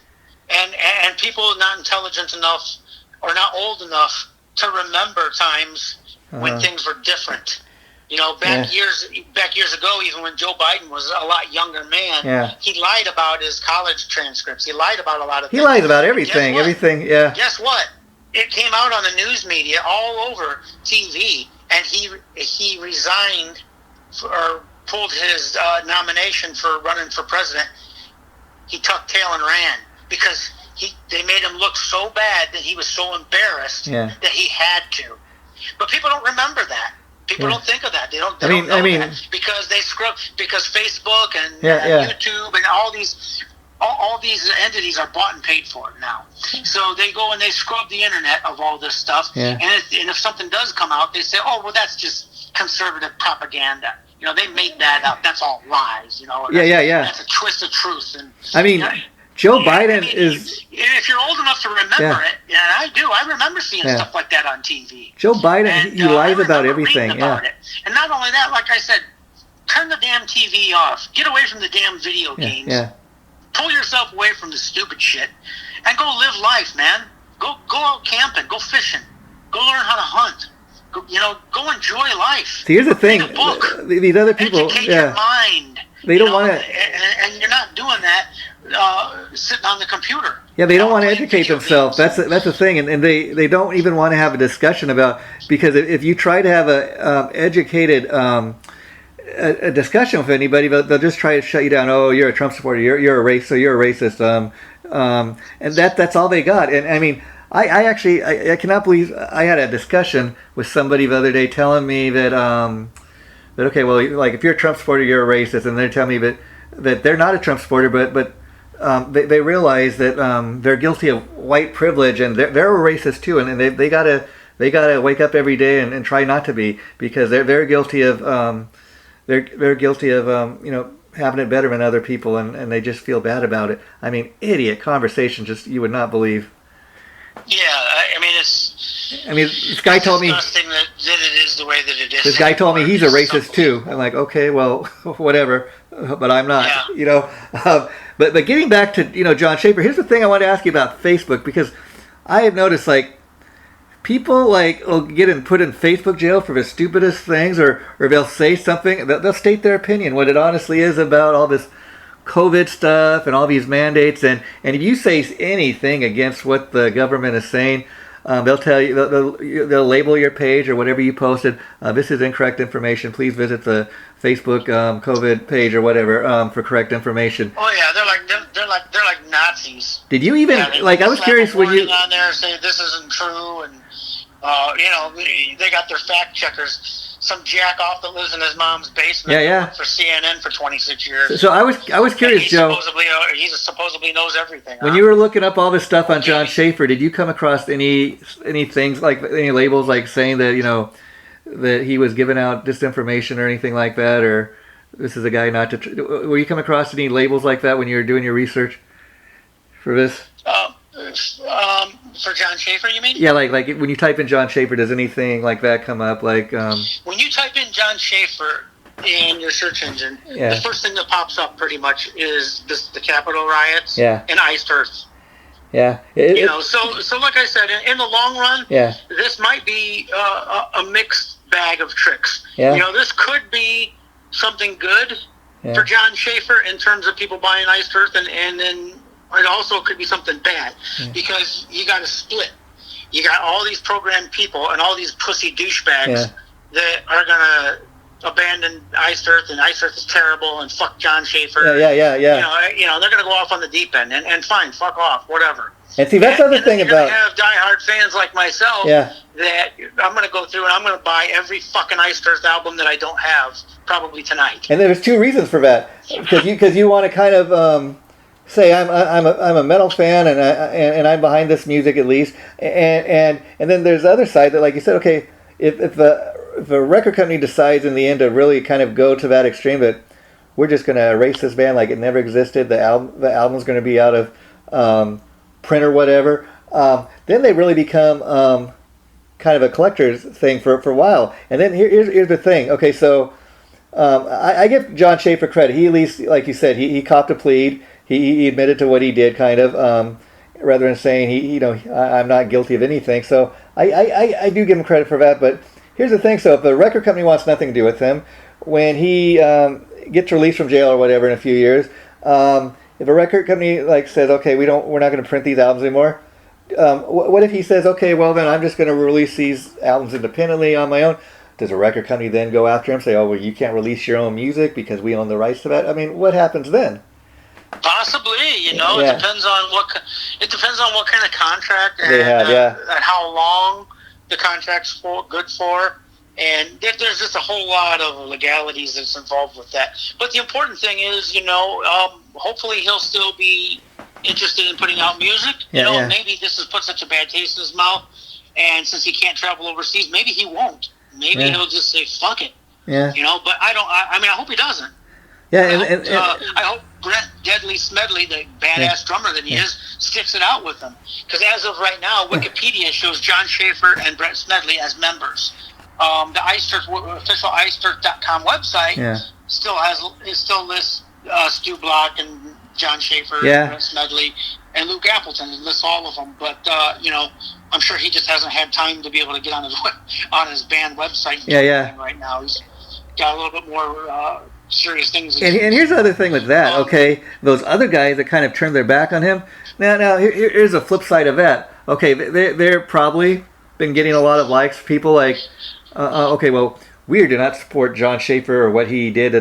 [SPEAKER 2] and people not intelligent enough. Or not old enough to remember times when things were different. You know, back years ago, even when Joe Biden was a lot younger man, he lied about his college transcripts. He lied about a lot of things.
[SPEAKER 1] He lied about everything. Everything. Yeah.
[SPEAKER 2] Guess what? It came out on the news media all over TV, and he resigned or pulled his nomination for running for president. He tucked tail and ran because they made him look so bad that he was so embarrassed that he had to. But people don't remember that. People don't think of that. They don't. Don't know that because they scrub because Facebook and YouTube and all these entities are bought and paid for now. So they go and they scrub the internet of all this stuff. And if something does come out, they say, "Oh, well, that's just conservative propaganda." You know, they made that up. That's all lies. You know. That's a twist of truth. And
[SPEAKER 1] I mean. Joe Biden is...
[SPEAKER 2] If you're old enough to remember it, and I do, I remember seeing stuff like that on TV.
[SPEAKER 1] Joe Biden, he lies about everything.
[SPEAKER 2] About it. And not only that, like I said, turn the damn TV off. Get away from the damn video games. Pull yourself away from the stupid shit. And go live life, man. Go out camping. Go fishing. Go learn how to hunt. Go enjoy life.
[SPEAKER 1] See, here's the thing.
[SPEAKER 2] Read a book.
[SPEAKER 1] These other people...
[SPEAKER 2] Educate your mind.
[SPEAKER 1] They don't want to...
[SPEAKER 2] And you're not doing that sitting on the computer.
[SPEAKER 1] Yeah, they don't want to educate themselves. That's the thing, and they don't even want to have a discussion about, because if you try to have a educated a discussion with anybody, they'll just try to shut you down. Oh, you're a Trump supporter. You're a racist. So you're a racist. And that's all they got. And I mean, I actually cannot believe I had a discussion with somebody the other day telling me that okay, well, like if you're a Trump supporter, you're a racist, and they're telling me that they're not a Trump supporter, but they realize that they're guilty of white privilege, and they're a racist too, and they gotta wake up every day and try not to be, because they're guilty of having it better than other people, and they just feel bad about it. I mean, idiot conversation, just you would not believe.
[SPEAKER 2] Yeah, I mean
[SPEAKER 1] this guy told me
[SPEAKER 2] that it is the way that it is.
[SPEAKER 1] This guy told me he's a racist too. I'm like, okay, well, whatever, but I'm not. But getting back to Jon Schaffer, here's the thing I want to ask you about Facebook, because I have noticed like people will get put in Facebook jail for the stupidest things, or they'll say something, they'll state their opinion, what it honestly is about all this COVID stuff and all these mandates, and if you say anything against what the government is saying, they'll tell you, they'll label your page or whatever you posted. This is incorrect information. Please visit the Facebook COVID page or whatever for correct information.
[SPEAKER 2] Oh yeah, they're like Nazis.
[SPEAKER 1] Did you even I was curious when you
[SPEAKER 2] on there say this isn't true, and they got their fact checkers. Some jack off that lives in his mom's basement. For CNN for 26 years.
[SPEAKER 1] So I was curious, Joe.
[SPEAKER 2] He supposedly knows everything.
[SPEAKER 1] When you were looking up all this stuff on Jon Schaffer, did you come across any things, like any labels, like saying that that he was giving out disinformation or anything like that, or this is a guy not to? Were you come across any labels like that when you were doing your research for this?
[SPEAKER 2] For Jon Schaffer, you mean?
[SPEAKER 1] Yeah, like when you type in Jon Schaffer, does anything like that come up? Like
[SPEAKER 2] when you type in Jon Schaffer in your search engine, the first thing that pops up pretty much is the Capitol riots and Iced Earth.
[SPEAKER 1] Yeah,
[SPEAKER 2] so like I said, in the long run, this might be a mixed bag of tricks.
[SPEAKER 1] Yeah.
[SPEAKER 2] This could be something good for Jon Schaffer in terms of people buying Iced Earth, and then it also could be something bad because you got to split. You got all these programmed people and all these pussy douchebags that are gonna abandon Iced Earth, and Iced Earth is terrible, and fuck Jon Schaffer.
[SPEAKER 1] Yeah.
[SPEAKER 2] They're gonna go off on the deep end, and fine, fuck off, whatever.
[SPEAKER 1] And see, that's the other thing about
[SPEAKER 2] have diehard fans like myself that I'm gonna go through and I'm gonna buy every fucking Iced Earth album that I don't have probably tonight.
[SPEAKER 1] And there's two reasons for that, because you want to kind of say I'm a metal fan and I'm behind this music at least, and then there's the other side that, like you said, okay, if a record company decides in the end to really kind of go to that extreme that we're just going to erase this band like it never existed, the album's going to be out of print or whatever, then they really become kind of a collector's thing for a while. And then here's the thing. Okay, so I give Jon Schaffer credit. He at least, like you said, he copped a plea. He admitted to what he did, kind of, rather than saying I'm not guilty of anything. So I do give him credit for that. But here's the thing: so if the record company wants nothing to do with him, when he gets released from jail or whatever in a few years, if a record company says, okay, we're not going to print these albums anymore, what if he says, okay, well then I'm just going to release these albums independently on my own? Does a record company then go after him, say, oh, well, you can't release your own music because we own the rights to that? I mean, what happens then?
[SPEAKER 2] Possibly, it depends on what kind of contract and,
[SPEAKER 1] they have,
[SPEAKER 2] and how long the contract's good for, and if there's just a whole lot of legalities that's involved with that. But the important thing is, hopefully he'll still be interested in putting out music. Maybe this has put such a bad taste in his mouth, and since he can't travel overseas, maybe he won't. Maybe he'll just say fuck it.
[SPEAKER 1] Yeah.
[SPEAKER 2] But I hope he doesn't.
[SPEAKER 1] Yeah,
[SPEAKER 2] I hope Brett Deadly Smedley, the badass drummer that he is, sticks it out with them. Because as of right now, Wikipedia shows Jon Schaffer and Brett Smedley as members. The official IceEarth.com website still lists Stu Block and Jon Schaffer, and Brett Smedley, and Luke Appleton. It lists all of them. But I'm sure he just hasn't had time to be able to get on his band website. Right now, he's got a little bit more serious things.
[SPEAKER 1] And here's the other thing with that. Okay, those other guys that kind of turned their back on him. Now here's a flip side of that. Okay, they're probably been getting a lot of likes. People like, okay, well, we do not support Jon Schaffer or what he did,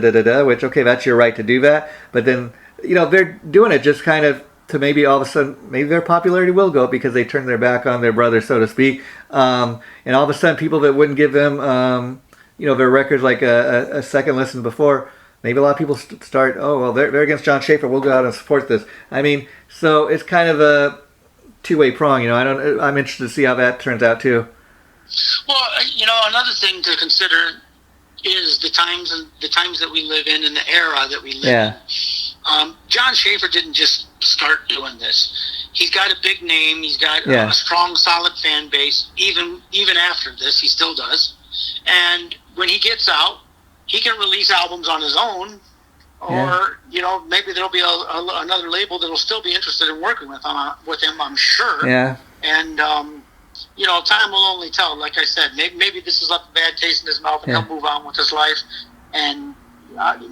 [SPEAKER 1] which, okay, that's your right to do that. But then, they're doing it just kind of to maybe all of a sudden, maybe their popularity will go up because they turned their back on their brother, so to speak. And all of a sudden, people that wouldn't give them, their records like a second listen before, maybe a lot of people start, oh, well, they're against Jon Schaffer, we'll go out and support this. I mean, so it's kind of a two-way prong, I'm interested to see how that turns out too.
[SPEAKER 2] Well, another thing to consider is the times that we live in and the era that we live in. Jon Schaffer didn't just start doing this. He's got a big name. He's got a strong, solid fan base. Even after this, he still does. And when he gets out, he can release albums on his own, or maybe there'll be another label that'll still be interested in working with him. I'm sure.
[SPEAKER 1] Yeah.
[SPEAKER 2] And time will only tell. Like I said, maybe this has left a bad taste in his mouth, and he'll move on with his life, and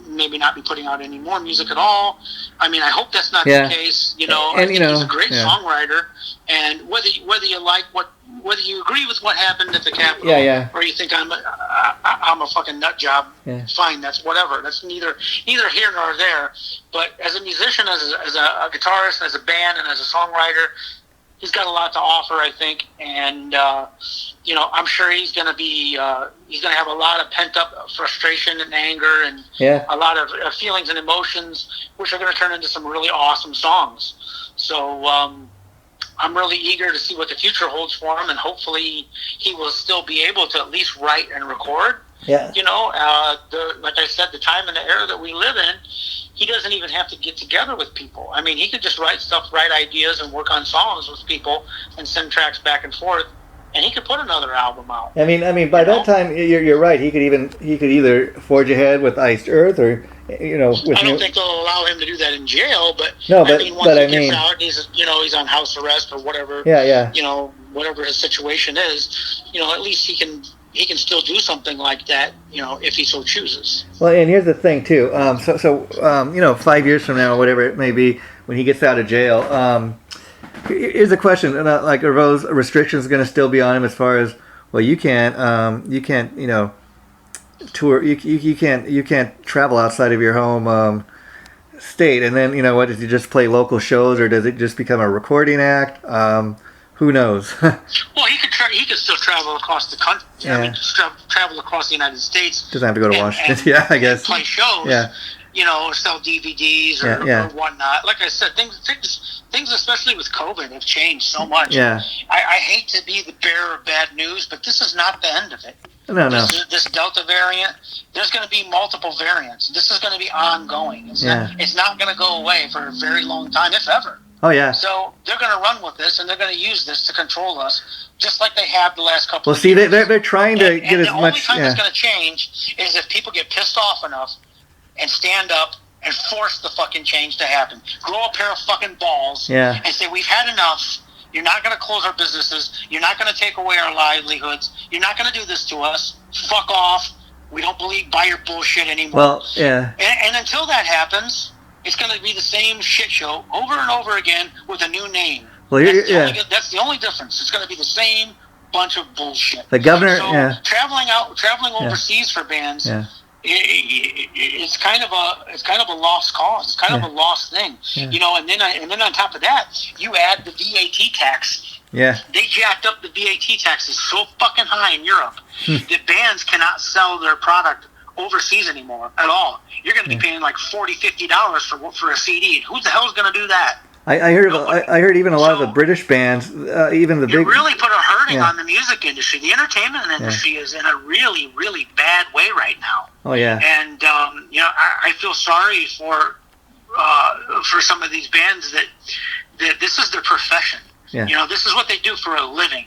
[SPEAKER 2] maybe not be putting out any more music at all. I mean, I hope that's not the case. I think he's a great songwriter, and whether you agree with what happened at the Capitol, or you think I'm a fucking nut job, fine, that's whatever. That's neither here nor there. But as a musician, as a guitarist, as a band, and as a songwriter, he's got a lot to offer, I think, and I'm sure he's going to have a lot of pent up frustration and anger and a lot of feelings and emotions, which are going to turn into some really awesome songs. So I'm really eager to see what the future holds for him, and hopefully he will still be able to at least write and record.
[SPEAKER 1] Yeah.
[SPEAKER 2] You know, like I said, the time and the era that we live in, he doesn't even have to get together with people. I mean, he could just write stuff, write ideas, and work on songs with people and send tracks back and forth, and he could put another album out.
[SPEAKER 1] I mean, by that time, you're right. He could either forge ahead with Iced Earth, or with
[SPEAKER 2] I don't think they'll allow him to do that in jail, but
[SPEAKER 1] no,
[SPEAKER 2] I mean, once he gets out, he's on house arrest or whatever.
[SPEAKER 1] Yeah.
[SPEAKER 2] Whatever his situation is, at least he can still do something like that, if he so chooses.
[SPEAKER 1] Well, and here's the thing too. 5 years from now, whatever it may be, when he gets out of jail, here's a question: like, are those restrictions going to still be on him as far as, well, you can't, tour, you can't travel outside of your home state, and then does he just play local shows, or does it just become a recording act? Who knows?
[SPEAKER 2] Well, he could still travel across the country.
[SPEAKER 1] Yeah.
[SPEAKER 2] I mean, travel across the United States.
[SPEAKER 1] Doesn't have to go to Washington. I guess.
[SPEAKER 2] Play shows.
[SPEAKER 1] Yeah.
[SPEAKER 2] Or sell DVDs or whatnot. Like I said, things, especially with COVID, have changed so much.
[SPEAKER 1] Yeah.
[SPEAKER 2] I hate to be the bearer of bad news, but this is not the end of it.
[SPEAKER 1] No.
[SPEAKER 2] This Delta variant, there's going to be multiple variants. This is going to be ongoing. It's not going to go away for a very long time, if ever.
[SPEAKER 1] Oh, yeah.
[SPEAKER 2] So they're going to run with this, and they're going to use this to control us, just like they have the last couple of
[SPEAKER 1] years.
[SPEAKER 2] Well,
[SPEAKER 1] see, they're trying to get as much...
[SPEAKER 2] And the only time it's going to change is if people get pissed off enough and stand up and force the fucking change to happen. Grow a pair of fucking balls and say, we've had enough. You're not going to close our businesses. You're not going to take away our livelihoods. You're not going to do this to us. Fuck off. We don't buy your bullshit anymore.
[SPEAKER 1] Well, yeah.
[SPEAKER 2] And until that happens, it's going to be the same shit show over and over again with a new name.
[SPEAKER 1] Well,
[SPEAKER 2] that's the only difference. It's going to be the same bunch of bullshit.
[SPEAKER 1] The governor,
[SPEAKER 2] traveling overseas for bands. Yeah. It's kind of a lost cause. It's kind of a lost thing, And then on top of that, you add the VAT tax.
[SPEAKER 1] Yeah, they
[SPEAKER 2] jacked up the VAT taxes so fucking high in Europe that bands cannot sell their product overseas anymore at all. You're going to be paying like $40-$50 for a CD. Who the hell is going to do that?
[SPEAKER 1] I heard even a lot of the British bands, even the big...
[SPEAKER 2] It really put a hurting on the music industry. The entertainment industry is in a really, really bad way right now.
[SPEAKER 1] Oh, yeah.
[SPEAKER 2] And, I feel sorry for some of these bands that this is their profession.
[SPEAKER 1] Yeah.
[SPEAKER 2] This is what they do for a living.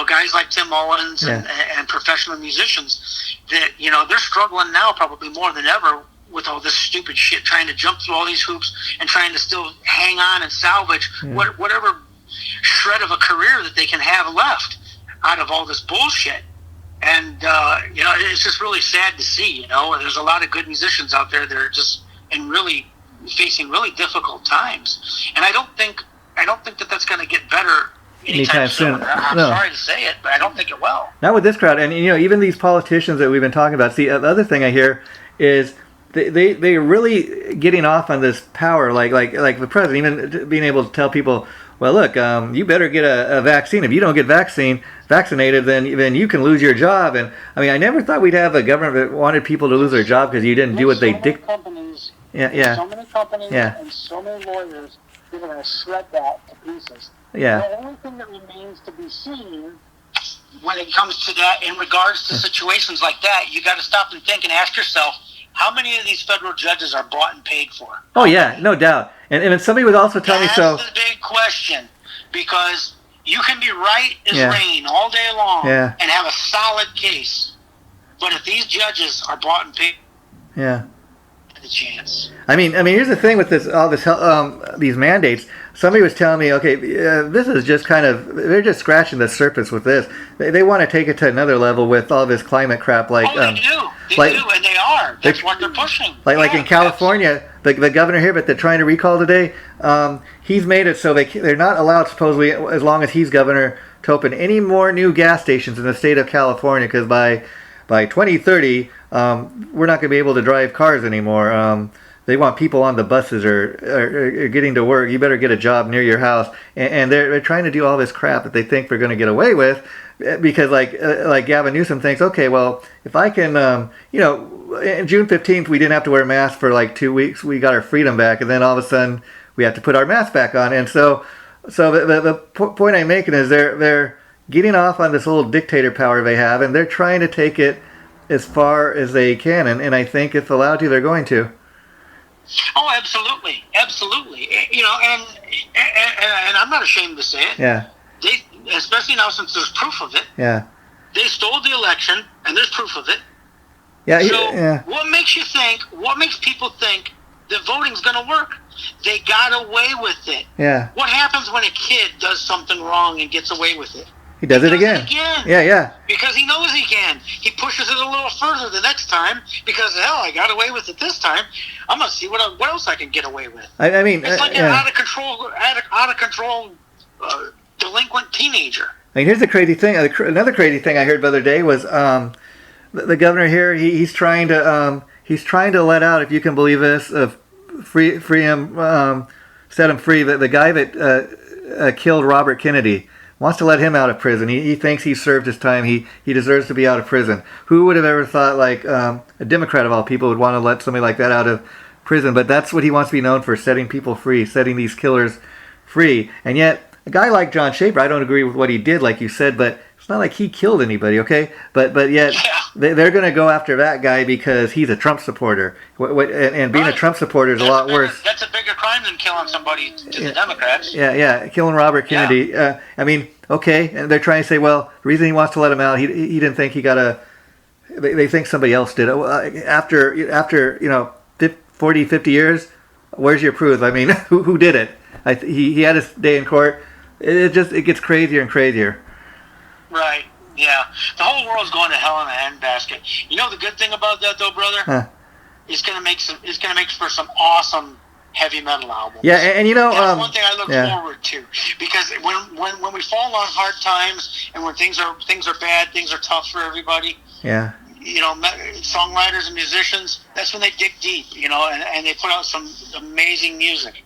[SPEAKER 2] Guys like Tim Owens and professional musicians that, they're struggling now probably more than ever with all this stupid shit, trying to jump through all these hoops and trying to still hang on and salvage whatever shred of a career that they can have left out of all this bullshit. And, it's just really sad to see, there's a lot of good musicians out there that are just facing really difficult times. And I don't think that that's going to get better anytime soon. I'm sorry to say it, but I don't think it will.
[SPEAKER 1] Not with this crowd. And, even these politicians that we've been talking about. See, the other thing I hear is they're really getting off on this power, like the president, even being able to tell people, well, look, you better get a vaccine. If you don't get vaccinated, then you can lose your job. And I mean, I never thought we'd have a government that wanted people to lose their job because you didn't do what they did.
[SPEAKER 2] So many companies and so many lawyers are going to shred that to pieces.
[SPEAKER 1] Yeah.
[SPEAKER 2] The only thing that remains to be seen when it comes to that, in regards to situations like that, you got to stop and think and ask yourself, how many of these federal judges are bought and paid for?
[SPEAKER 1] Oh, yeah, no doubt. And somebody would also tell me so.
[SPEAKER 2] That's the big question, because you can be right as rain all day long and have a solid case. But if these judges are bought and paid, the chance.
[SPEAKER 1] I mean, here's the thing with these mandates. Somebody was telling me, okay, this is just they're just scratching the surface with this. They want to take it to another level with all this climate crap. They do, and they are. That's what they're pushing. Like in California, the governor here, but they're trying to recall today. He's made it so they're not allowed, supposedly, as long as he's governor, to open any more new gas stations in the state of California, because by 2030, we're not going to be able to drive cars anymore. They want people on the buses or getting to work. You better get a job near your house. And they're trying to do all this crap that they think they're going to get away with, because like Gavin Newsom thinks, okay, well, if I can, in June 15th, we didn't have to wear masks for like 2 weeks. We got our freedom back. And then all of a sudden, we have to put our mask back on. And so So the point I'm making is they're getting off on this little dictator power they have, and they're trying to take it as far as they can, and I think if allowed to, they're going to.
[SPEAKER 2] Oh, absolutely, absolutely. You know, and I'm not ashamed to say it.
[SPEAKER 1] Yeah.
[SPEAKER 2] They, especially now since there's proof of it.
[SPEAKER 1] Yeah.
[SPEAKER 2] They stole the election, and there's proof of it.
[SPEAKER 1] Yeah.
[SPEAKER 2] So
[SPEAKER 1] Yeah.
[SPEAKER 2] what makes you think? What makes people think that voting's going to work? They got away with it.
[SPEAKER 1] Yeah.
[SPEAKER 2] What happens when a kid does something wrong and gets away with it?
[SPEAKER 1] He does it again. Yeah, yeah.
[SPEAKER 2] Because he knows he can. He pushes it a little further the next time because, hell, I got away with it this time. I'm going to see what else I can get away with.
[SPEAKER 1] I mean,
[SPEAKER 2] it's like an out of control delinquent teenager.
[SPEAKER 1] I mean, here's the crazy thing. Another crazy thing I heard the other day was the governor here. He's trying to let out, if you can believe this, free him, set him free. The guy that killed Robert Kennedy. Wants to let him out of prison. He thinks he served his time. He deserves to be out of prison. Who would have ever thought, like, a Democrat of all people would want to let somebody like that out of prison? But that's what he wants to be known for, setting people free, setting these killers free. And yet, a guy like Jon Schaffer, I don't agree with what he did, like you said, but it's not like he killed anybody, okay? But yet, they're going to go after that guy because he's a Trump supporter. And being a Trump supporter is a lot worse.
[SPEAKER 2] That's a bigger crime than killing somebody to the Democrats.
[SPEAKER 1] Yeah, killing Robert Kennedy. Yeah. I mean, okay, and they're trying to say, well, the reason he wants to let him out, he didn't think he got a... They think somebody else did. After 40, 50 years, where's your proof? I mean, who did it? He had his day in court. It gets crazier and crazier.
[SPEAKER 2] Right. Yeah. The whole world's going to hell in a handbasket. You know the good thing about that, though, brother?
[SPEAKER 1] Huh.
[SPEAKER 2] It's gonna make for some awesome heavy metal albums.
[SPEAKER 1] Yeah, and
[SPEAKER 2] that's one thing I look forward to, because when we fall on hard times and when things are bad, things are tough for everybody.
[SPEAKER 1] Yeah.
[SPEAKER 2] You know, songwriters and musicians, that's when they dig deep. You know, and they put out some amazing music.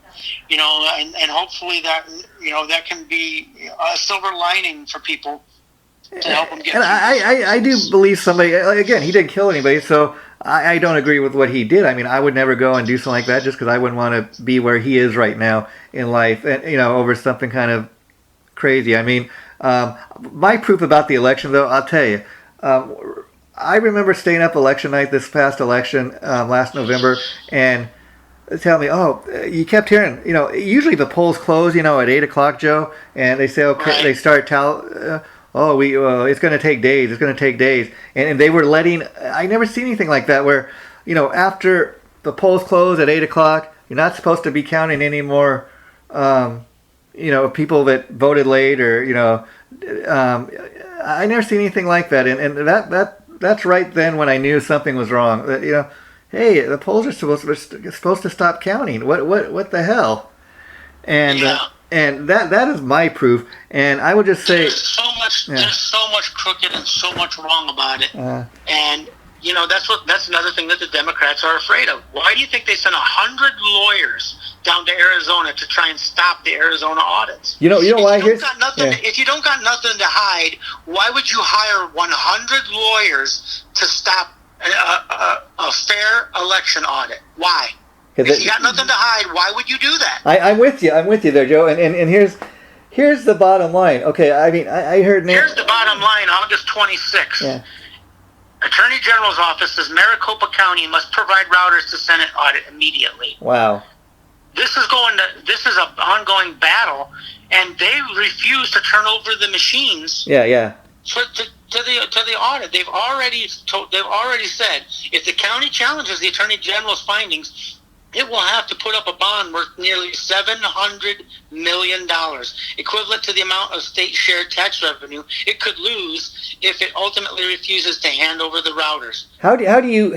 [SPEAKER 2] You know, and hopefully that that can be a silver lining for people to help them get.
[SPEAKER 1] And I do believe somebody, again, he didn't kill anybody, so I don't agree with what he did. I mean, I would never go and do something like that just because I wouldn't want to be where he is right now in life, and over something kind of crazy. I mean, my proof about the election, though, I'll tell you. I remember staying up election night this past election last November, and tell me, you kept hearing, usually the polls close, at 8 o'clock, Joe, and they say, okay, right. They start it's going to take days. It's going to take days. And they were I never see anything like that where, after the polls close at 8 o'clock, you're not supposed to be counting any more, people that voted late or, I never see anything like that. And that's right then when I knew something was wrong. Hey, the polls are supposed to stop counting. What the hell? And and that is my proof. And I would just say
[SPEAKER 2] there's so much crooked and so much wrong about it. And that's another thing that the Democrats are afraid of. Why do you think they sent 100 lawyers down to Arizona to try and stop the Arizona audits?
[SPEAKER 1] You know why?
[SPEAKER 2] If you don't got nothing to hide, why would you hire 100 lawyers to stop a fair election audit? Why? If you got nothing to hide, why would you do that?
[SPEAKER 1] I'm with you there, Joe. And here's the bottom line. Okay, I mean, I heard...
[SPEAKER 2] Here's the bottom line, August 26th. Yeah. Attorney General's office says Maricopa County must provide routers to Senate audit immediately.
[SPEAKER 1] Wow.
[SPEAKER 2] This is an ongoing battle, and they refuse to turn over the machines.
[SPEAKER 1] Yeah.
[SPEAKER 2] To the audit. They've already said if the county challenges the Attorney General's findings, it will have to put up a bond worth nearly $700 million, equivalent to the amount of state shared tax revenue it could lose if it ultimately refuses to hand over the routers.
[SPEAKER 1] How do you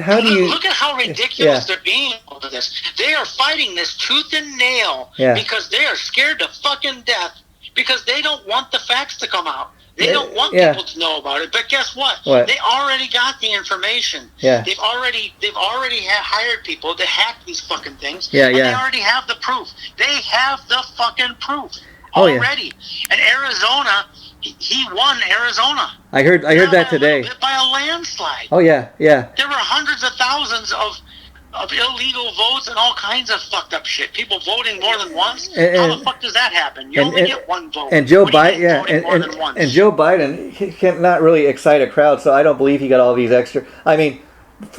[SPEAKER 2] look at how ridiculous they're being over this? They are fighting this tooth and nail because they are scared to fucking death because they don't want the facts to come out. They don't want people to know about it, but guess what? They already got the information.
[SPEAKER 1] Yeah.
[SPEAKER 2] They've already hired people to hack these fucking things.
[SPEAKER 1] Yeah.
[SPEAKER 2] They already have the proof. They have the fucking proof already. And Arizona, he won Arizona.
[SPEAKER 1] I heard that today
[SPEAKER 2] By a landslide.
[SPEAKER 1] Oh yeah.
[SPEAKER 2] There were hundreds of thousands of illegal votes and all kinds of fucked up shit. People voting more than once. How the fuck does that happen? You only get one vote.
[SPEAKER 1] And Joe Biden, and Joe Biden he cannot really excite a crowd, so I don't believe he got all these extra. I mean,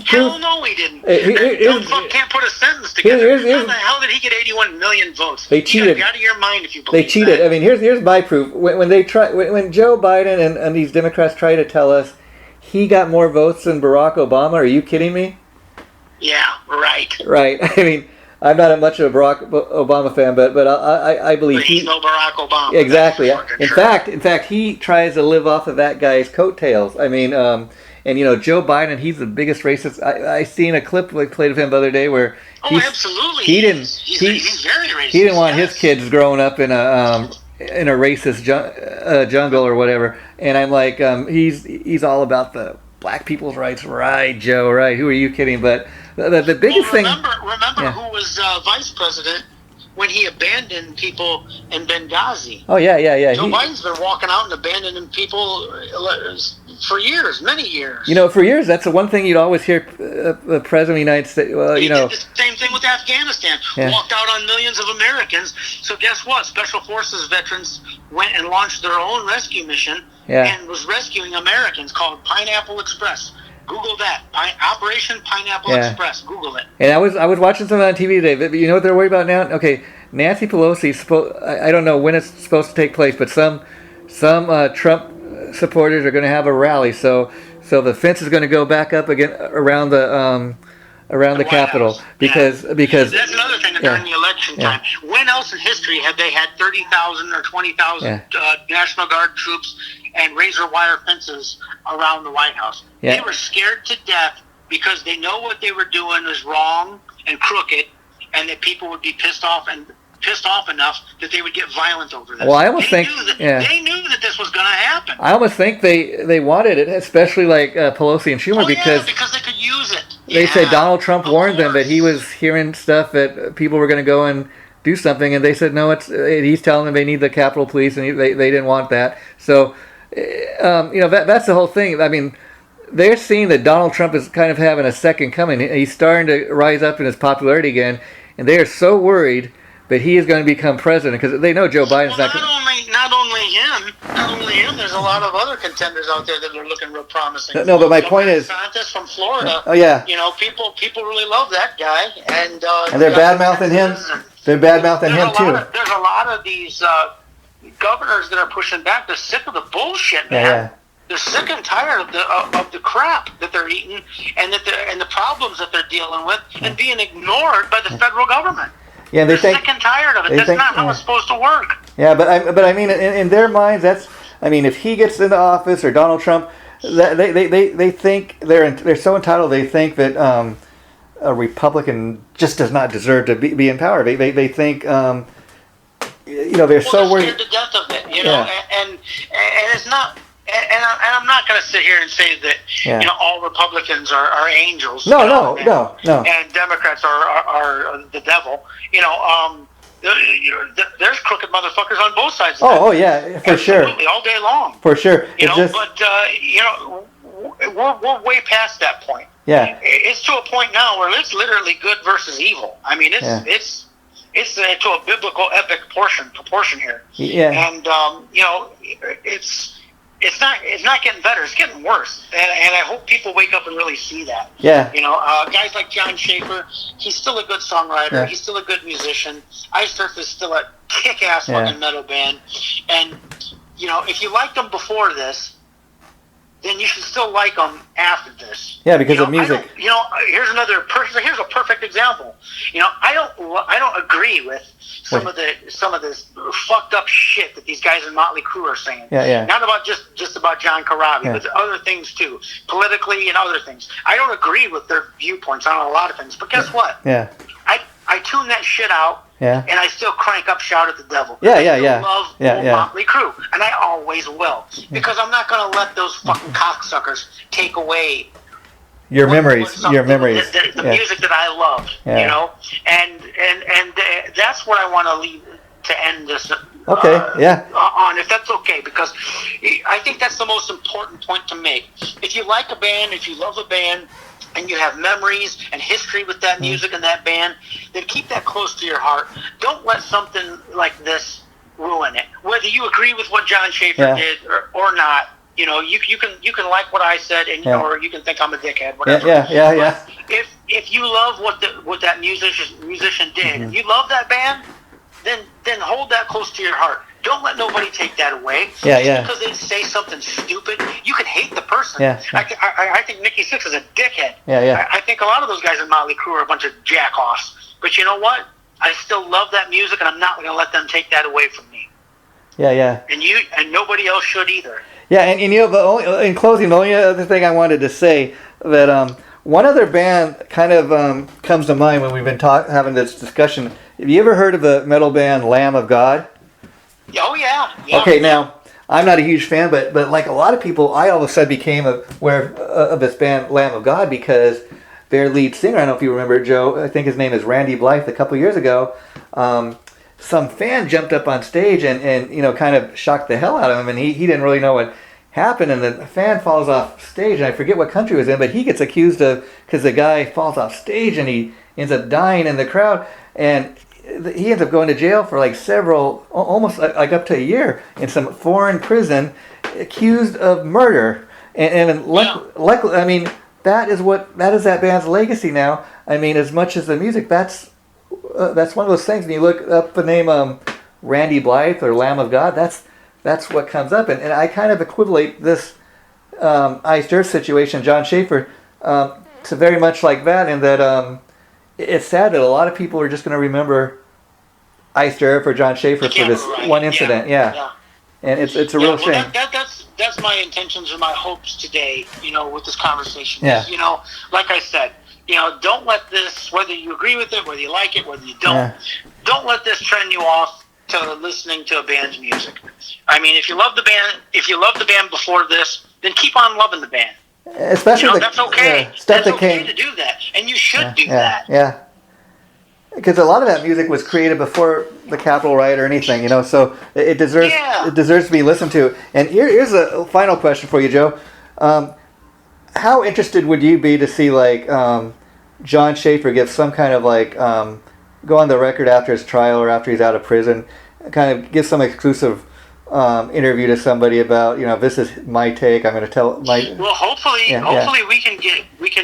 [SPEAKER 2] hell no, he didn't. Can't put a sentence together. How the hell did he get 81 million votes?
[SPEAKER 1] They cheated.
[SPEAKER 2] You gotta be out of your mind if you believe
[SPEAKER 1] they cheated.
[SPEAKER 2] That.
[SPEAKER 1] I mean, here's my proof. When Joe Biden and these Democrats try to tell us he got more votes than Barack Obama, are you kidding me?
[SPEAKER 2] Yeah, right.
[SPEAKER 1] Right. I mean, I'm not much of a Barack Obama fan, but I believe
[SPEAKER 2] he's no Barack Obama.
[SPEAKER 1] Exactly. In fact, he tries to live off of that guy's coattails. I mean, and Joe Biden, he's the biggest racist. I seen a clip like played of him the other day where
[SPEAKER 2] absolutely. He's very racist.
[SPEAKER 1] He didn't want his kids growing up in a racist jungle or whatever. And I'm like, he's all about the black people's rights, right, Joe? Right? Who are you kidding? But the biggest thing.
[SPEAKER 2] Remember who was vice president when he abandoned people in Benghazi?
[SPEAKER 1] Oh yeah.
[SPEAKER 2] Joe Biden's been walking out and abandoning people for years, many years.
[SPEAKER 1] For years, that's the one thing you'd always hear the president of the United States. Well,
[SPEAKER 2] he did the same thing with Afghanistan. Yeah. Walked out on millions of Americans. So guess what? Special Forces veterans went and launched their own rescue mission and was rescuing Americans called Pineapple Express. Google that. Operation Pineapple Express. Google it. And I
[SPEAKER 1] was watching something on TV today. But you know what they're worried about now? Okay, Nancy Pelosi. I don't know when it's supposed to take place, but some Trump supporters are going to have a rally. So the fence is going to go back up again around the Capitol because
[SPEAKER 2] that's another thing during the election time. When else in history have they had 30,000 or 20,000 National Guard troops and razor wire fences around the White House? They were scared to death because they know what they were doing was wrong and crooked, and that people would be pissed off enough that they would get violent over this.
[SPEAKER 1] Well, I almost think
[SPEAKER 2] they knew that this was going to happen.
[SPEAKER 1] I almost think they wanted it, especially like Pelosi and Schumer, because
[SPEAKER 2] they could use it.
[SPEAKER 1] They said Donald Trump warned them that he was hearing stuff that people were going to go and do something, and they said no. He's telling them they need the Capitol Police, and they didn't want that. So, that's the whole thing. I mean, they're seeing that Donald Trump is kind of having a second coming. He's starting to rise up in his popularity again, and they are so worried that he is going to become president because they know Joe Biden's not going to.
[SPEAKER 2] Not only him. There's a lot of other contenders out there that are looking real promising.
[SPEAKER 1] No, but my point is,
[SPEAKER 2] DeSantis from Florida.
[SPEAKER 1] Oh yeah.
[SPEAKER 2] People really love that guy, and
[SPEAKER 1] they're bad mouthing him. They're bad mouthing him too.
[SPEAKER 2] There's a lot of these governors that are pushing back. They're sick of the bullshit, man.
[SPEAKER 1] Yeah.
[SPEAKER 2] They're sick and tired of the crap that they're eating and the problems that they're dealing with and being ignored by the federal government.
[SPEAKER 1] Yeah,
[SPEAKER 2] they're sick and tired of it. That's not how it's supposed to work.
[SPEAKER 1] Yeah, but I mean, in their minds, if he gets into office or Donald Trump, they think they're so entitled. They think that a Republican just does not deserve to be in power. They think they're so worried.
[SPEAKER 2] They're scared to death of it, and it's not. And I'm not going to sit here and say that all Republicans are angels.
[SPEAKER 1] No.
[SPEAKER 2] And Democrats are the devil. There's crooked motherfuckers on both sides.
[SPEAKER 1] Oh yeah, for sure.
[SPEAKER 2] All day long.
[SPEAKER 1] For sure.
[SPEAKER 2] We're way past that point.
[SPEAKER 1] Yeah.
[SPEAKER 2] It's to a point now where it's literally good versus evil. I mean, it's to a biblical epic proportion here.
[SPEAKER 1] Yeah.
[SPEAKER 2] And it's not getting better. It's getting worse, and I hope people wake up and really see that.
[SPEAKER 1] Yeah.
[SPEAKER 2] Guys like Jon Schaffer, he's still a good songwriter.
[SPEAKER 1] Yeah.
[SPEAKER 2] He's still a good musician. Iced Earth is still a kick-ass fucking metal band, and if you liked them before this, then you should still like them after this.
[SPEAKER 1] Yeah, because of music.
[SPEAKER 2] Here's a perfect example. I don't agree with some of this fucked up shit that these guys in Motley Crue are saying.
[SPEAKER 1] Yeah.
[SPEAKER 2] Not about just about John Corabi, but other things too, politically and other things. I don't agree with their viewpoints on a lot of things, but guess what?
[SPEAKER 1] Yeah.
[SPEAKER 2] I tune that shit out.
[SPEAKER 1] Yeah.
[SPEAKER 2] And I still crank up Shout at the Devil.
[SPEAKER 1] Yeah.
[SPEAKER 2] I love Motley Crue, and I always will, because I'm not going to let those fucking cocksuckers take away
[SPEAKER 1] your memories.
[SPEAKER 2] The music that I love, and that's what I want to leave to end this. On, if that's okay, because I think that's the most important point to make. If you like a band, if you love a band, and you have memories and history with that music and that band, then keep that close to your heart. Don't let something like this ruin it. Whether you agree with what Jon Schaffer did or not, you can like what I said, and or you can think I'm a dickhead, whatever.
[SPEAKER 1] Yeah.
[SPEAKER 2] If you love what that musician did, and you love that band, then hold that close to your heart. Don't let nobody take that away. Because they say something stupid, you can hate the person. I think Nikki Sixx is a dickhead. I think a lot of those guys in Motley Crue are a bunch of jack-offs. But you know what? I still love that music, and I'm not going to let them take that away from me. And nobody else should either.
[SPEAKER 1] And in closing, the only other thing I wanted to say that one other band kind of comes to mind when we've been having this discussion. Have you ever heard of the metal band Lamb of God?
[SPEAKER 2] Oh yeah.
[SPEAKER 1] Okay, now I'm not a huge fan, but like a lot of people, I all of a sudden became aware of this band Lamb of God because their lead singer, I don't know if you remember, Joe, I think his name is Randy Blythe. A couple of years ago, some fan jumped up on stage and kind of shocked the hell out of him, and he didn't really know what happened, and the fan falls off stage, and I forget what country it was in, but he gets accused of, because the guy falls off stage and he ends up dying in the crowd, and he ends up going to jail for like almost like up to a year in some foreign prison, accused of murder. And luckily, I mean, that is that band's legacy now. I mean, as much as the music, that's one of those things. When you look up the name Randy Blythe or Lamb of God, that's what comes up. And I kind of equivalent this Iced Earth situation, Jon Schaffer, to very much like that, in that it's sad that a lot of people are just going to remember Iced Earth or Jon Schaffer for this one incident. And it's a real shame.
[SPEAKER 2] That's my intentions or my hopes today, with this conversation.
[SPEAKER 1] Yeah.
[SPEAKER 2] Like I said, don't let this, whether you agree with it, whether you like it, whether you don't, don't let this trend you off to listening to a band's music. I mean, if you love the band before this, then keep on loving the band.
[SPEAKER 1] Especially
[SPEAKER 2] that's okay. That's okay to do that, and you should do that.
[SPEAKER 1] Yeah. Because a lot of that music was created before the Capitol riot or anything, so it deserves to be listened to. And here's a final question for you, Joe. How interested would you be to see Jon Schaffer give some kind of go on the record after his trial or after he's out of prison, kind of give some exclusive interview to somebody about, this is my take, I'm going to tell my...
[SPEAKER 2] Well, hopefully we can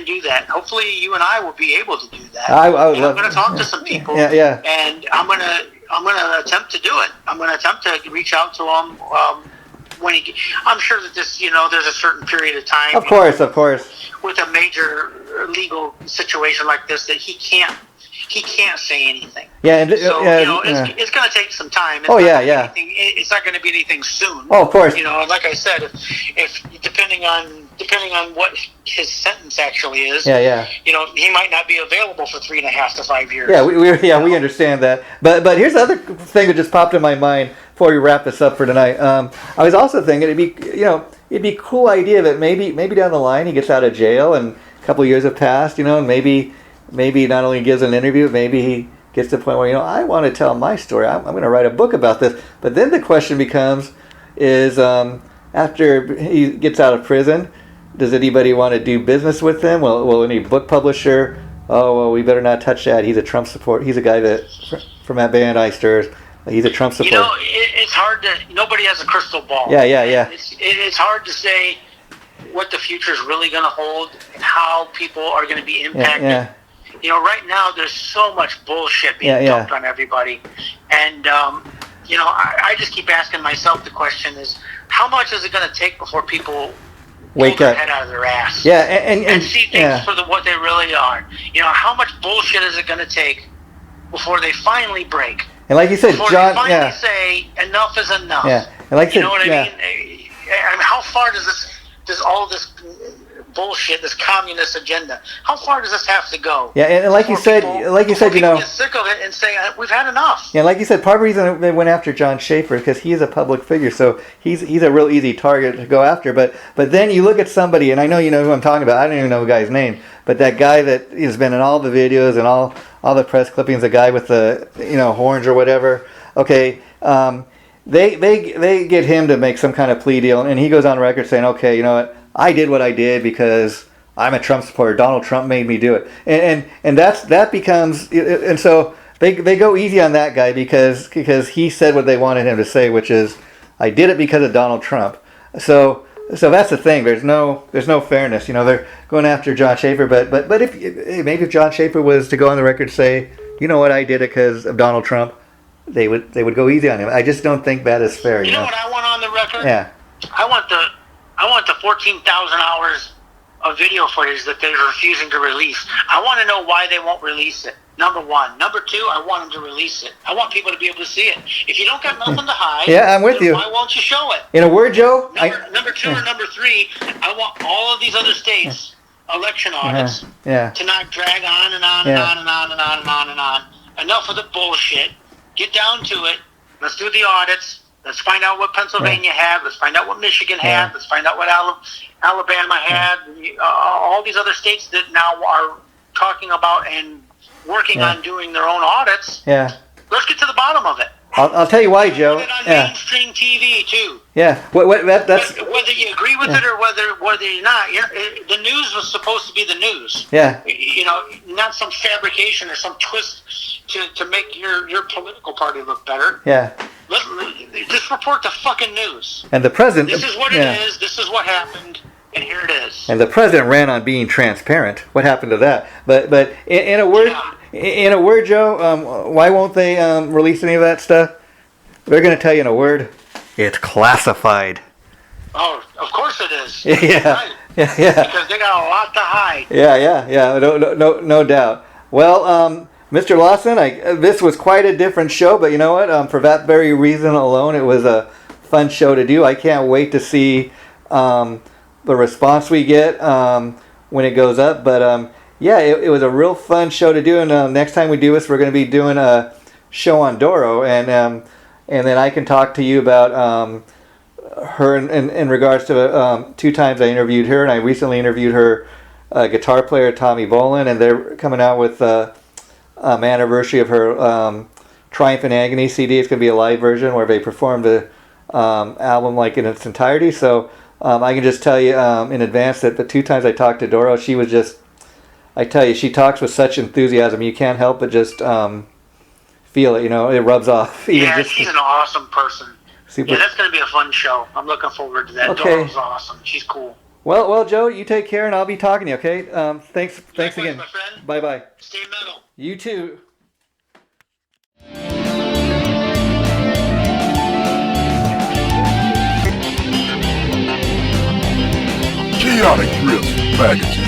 [SPEAKER 2] do that. Hopefully you and I will be able to do that.
[SPEAKER 1] I would love.
[SPEAKER 2] I'm going to talk to some people. And I'm going to attempt to do it. I'm going to attempt to reach out to him when I'm sure that this, there's a certain period of time.
[SPEAKER 1] Of course.
[SPEAKER 2] With a major legal situation like this, that he can't say anything. It's going to take some time. It's not going to be anything soon.
[SPEAKER 1] Oh, of course.
[SPEAKER 2] Like I said, if depending on what his sentence actually is, he might not be available for 3.5 to 5 years.
[SPEAKER 1] We understand that. But here's the other thing that just popped in my mind before we wrap this up for tonight. I was also thinking it'd be a cool idea that maybe down the line he gets out of jail and a couple of years have passed, and maybe not only gives an interview, maybe he gets to the point where, I want to tell my story. I'm going to write a book about this. But then the question becomes, is after he gets out of prison, does anybody want to do business with him? Will any book publisher, we better not touch that. He's a Trump supporter. He's a guy that, from that band Iced Earth, he's a Trump supporter.
[SPEAKER 2] It's hard to, nobody has a crystal ball.
[SPEAKER 1] Yeah.
[SPEAKER 2] It's hard to say what the future is really going to hold and how people are going to be impacted. Right now there's so much bullshit being dumped on everybody. And, I just keep asking myself the question is, how much is it going to take before people
[SPEAKER 1] wake
[SPEAKER 2] pull
[SPEAKER 1] up,
[SPEAKER 2] their head out of their ass?
[SPEAKER 1] And
[SPEAKER 2] see things for what they really are. How much bullshit is it going to take before they finally break?
[SPEAKER 1] And like you said,
[SPEAKER 2] before
[SPEAKER 1] John,
[SPEAKER 2] they finally say enough is enough.
[SPEAKER 1] And like you said,
[SPEAKER 2] know what I mean? I mean, how far does all this bullshit, this communist agenda, how far does this have to go?
[SPEAKER 1] And like you said,
[SPEAKER 2] people get sick of it and say we've had enough.
[SPEAKER 1] Like you said, part of the reason they went after Jon Schaffer is because he is a public figure, so he's a real easy target to go after. But then you look at somebody, and I know you know who I'm talking about. I don't even know the guy's name, but that guy that has been in all the videos and all the press clippings, the guy with the horns or whatever. Okay, they get him to make some kind of plea deal, and he goes on record saying, okay, you know what, I did what I did because I'm a Trump supporter. Donald Trump made me do it, and that becomes, and so they go easy on that guy because he said what they wanted him to say, which is, I did it because of Donald Trump. So that's the thing. There's no fairness. They're going after Jon Schaffer, but if maybe if Jon Schaffer was to go on the record and say, you know what, I did it because of Donald Trump, they would go easy on him. I just don't think that is fair.
[SPEAKER 2] You know what I want on the record?
[SPEAKER 1] Yeah.
[SPEAKER 2] I want the 14,000 hours of video footage that they're refusing to release. I want to know why they won't release it. Number one. Number two, I want them to release it. I want people to be able to see it. If you don't got nothing to hide,
[SPEAKER 1] yeah, I'm with you.
[SPEAKER 2] Why won't you show it?
[SPEAKER 1] In a word, Joe?
[SPEAKER 2] Number two or number three, I want all of these other states' election audits to not drag on and on and on and on and on and on and on. Enough of the bullshit. Get down to it. Let's do the audits. Let's find out what Pennsylvania had. Let's find out what Michigan had. Let's find out what Alabama had. All these other states that now are talking about and working on doing their own audits.
[SPEAKER 1] Yeah.
[SPEAKER 2] Let's get to the bottom of it.
[SPEAKER 1] I'll tell you why, Joe.
[SPEAKER 2] Put it on mainstream TV too.
[SPEAKER 1] Yeah. That's
[SPEAKER 2] whether you agree with it or whether you're not. The news was supposed to be the news.
[SPEAKER 1] Yeah.
[SPEAKER 2] Not some fabrication or some twist to make your political party look better.
[SPEAKER 1] Yeah.
[SPEAKER 2] Just report the fucking news.
[SPEAKER 1] And the president.
[SPEAKER 2] This is what it is. This is what happened. And here it is.
[SPEAKER 1] And the president ran on being transparent. What happened to that? But in a word, Joe, why won't they release any of that stuff? They're going to tell you in a word. It's classified.
[SPEAKER 2] Oh, of course it is.
[SPEAKER 1] Yeah.
[SPEAKER 2] Right.
[SPEAKER 1] Yeah.
[SPEAKER 2] Because they got a lot to hide.
[SPEAKER 1] Yeah. No doubt. Well, Mr. Lawson, this was quite a different show, but you know what? For that very reason alone, it was a fun show to do. I can't wait to see the response we get when it goes up. But it was a real fun show to do. And next time we do this, we're going to be doing a show on Doro, and then I can talk to you about her in regards to 2 times I interviewed her, and I recently interviewed her guitar player Tommy Bolin, and they're coming out with anniversary of her Triumph and Agony CD. It's going to be a live version where they performed the album like in its entirety. So I can just tell you in advance that the 2 times I talked to Doro, she was just, I tell you, she talks with such enthusiasm. You can't help but just feel it. It rubs off.
[SPEAKER 2] She's an awesome person.
[SPEAKER 1] Super.
[SPEAKER 2] Yeah, that's going to be a fun show. I'm looking forward to that.
[SPEAKER 1] Okay.
[SPEAKER 2] Doro's awesome. She's cool.
[SPEAKER 1] Well, Joe, you take care, and I'll be talking to you, okay? Thanks
[SPEAKER 2] Likewise,
[SPEAKER 1] again.
[SPEAKER 2] my friend.
[SPEAKER 1] Bye-bye.
[SPEAKER 2] Stay metal.
[SPEAKER 1] You too.
[SPEAKER 3] Chaotic Drift Magazine.